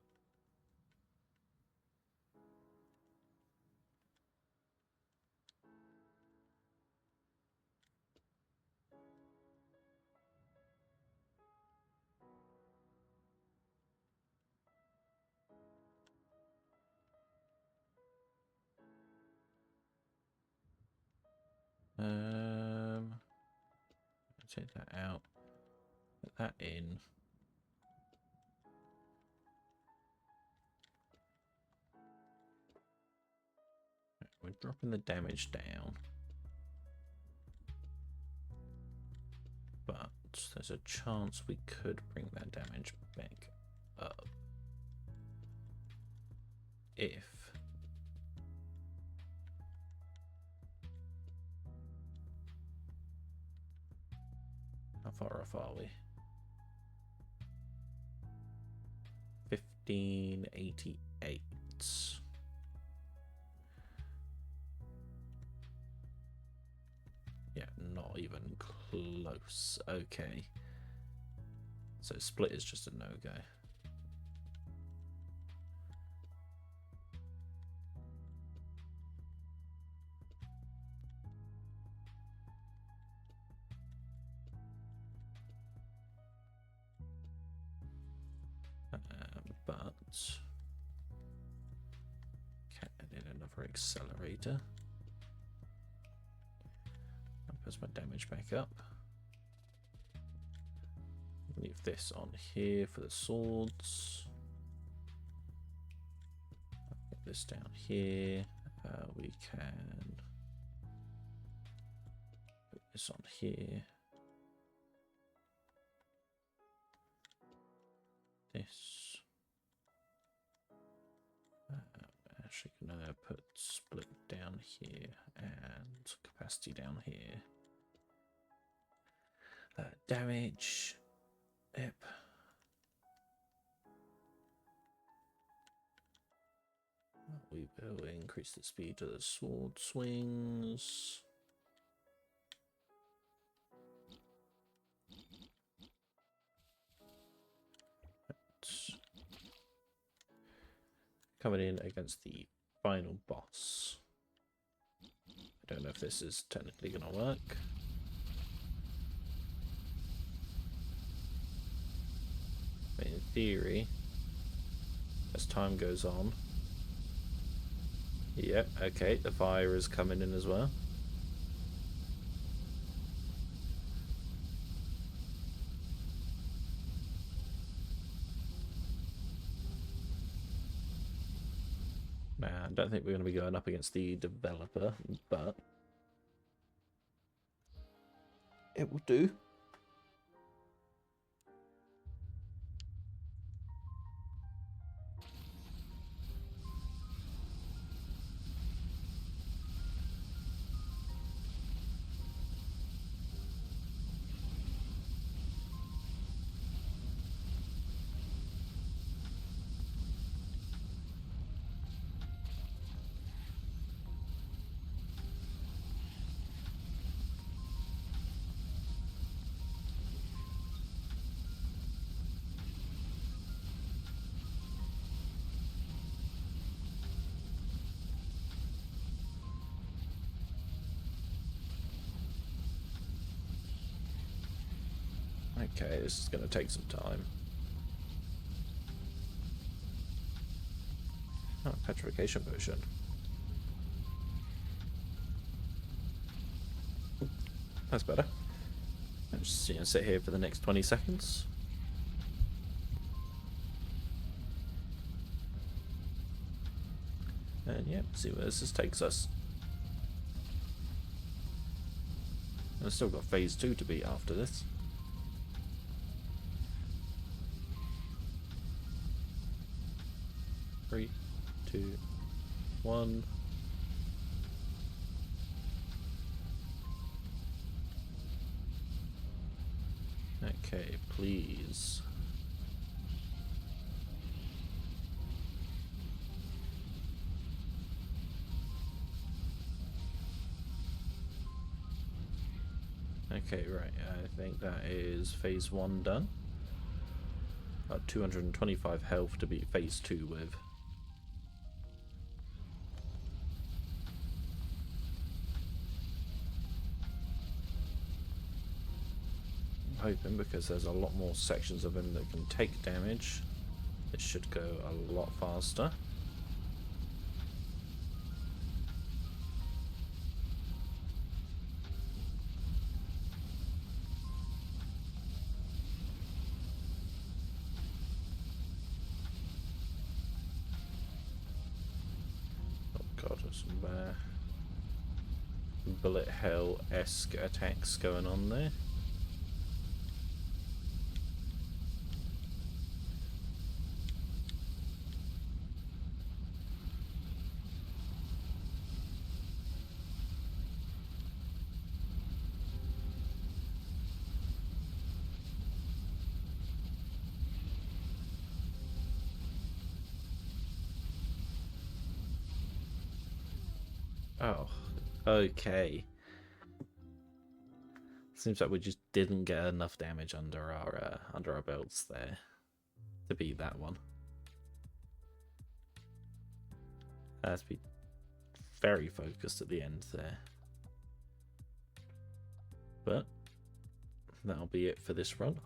Take that out. Put that in. We're dropping the damage down. But there's a chance we could bring that damage back up. If how far off are we? 1588. Yeah, not even close. Okay. So split is just a no-go. But can add in another accelerator. That puts my damage back up. Leave this on here for the swords. Put this down here. We can put this on here. This. Actually, can I put split down here and capacity down here? Damage. Yep. We will increase the speed of the sword swings. Coming in against the final boss. I don't know if this is technically going to work. But in theory, as time goes on. Yep, okay, the fire is coming in as well. Nah, I don't think we're going to be going up against the developer, but it will do. Okay, this is going to take some time. Oh, petrification potion. That's better. I'm just going to sit here for the next 20 seconds. And yep, see where this takes us. I've still got phase 2 to beat after this. Three, 2, 1. Okay, please. Okay, right, I think that is phase 1 done. Got 225 health to beat phase 2 with. Hoping, because there's a lot more sections of him that can take damage, it should go a lot faster. Oh god, there's some bullet hell-esque attacks going on there. Oh, okay. Seems like we just didn't get enough damage under our belts there to beat that one. I have to be very focused at the end there. But that'll be it for this run.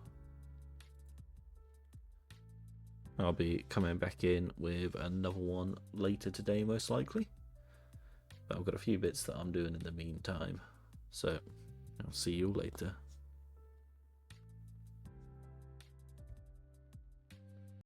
I'll be coming back in with another one later today, most likely. But I've got a few bits that I'm doing in the meantime. So I'll see you later.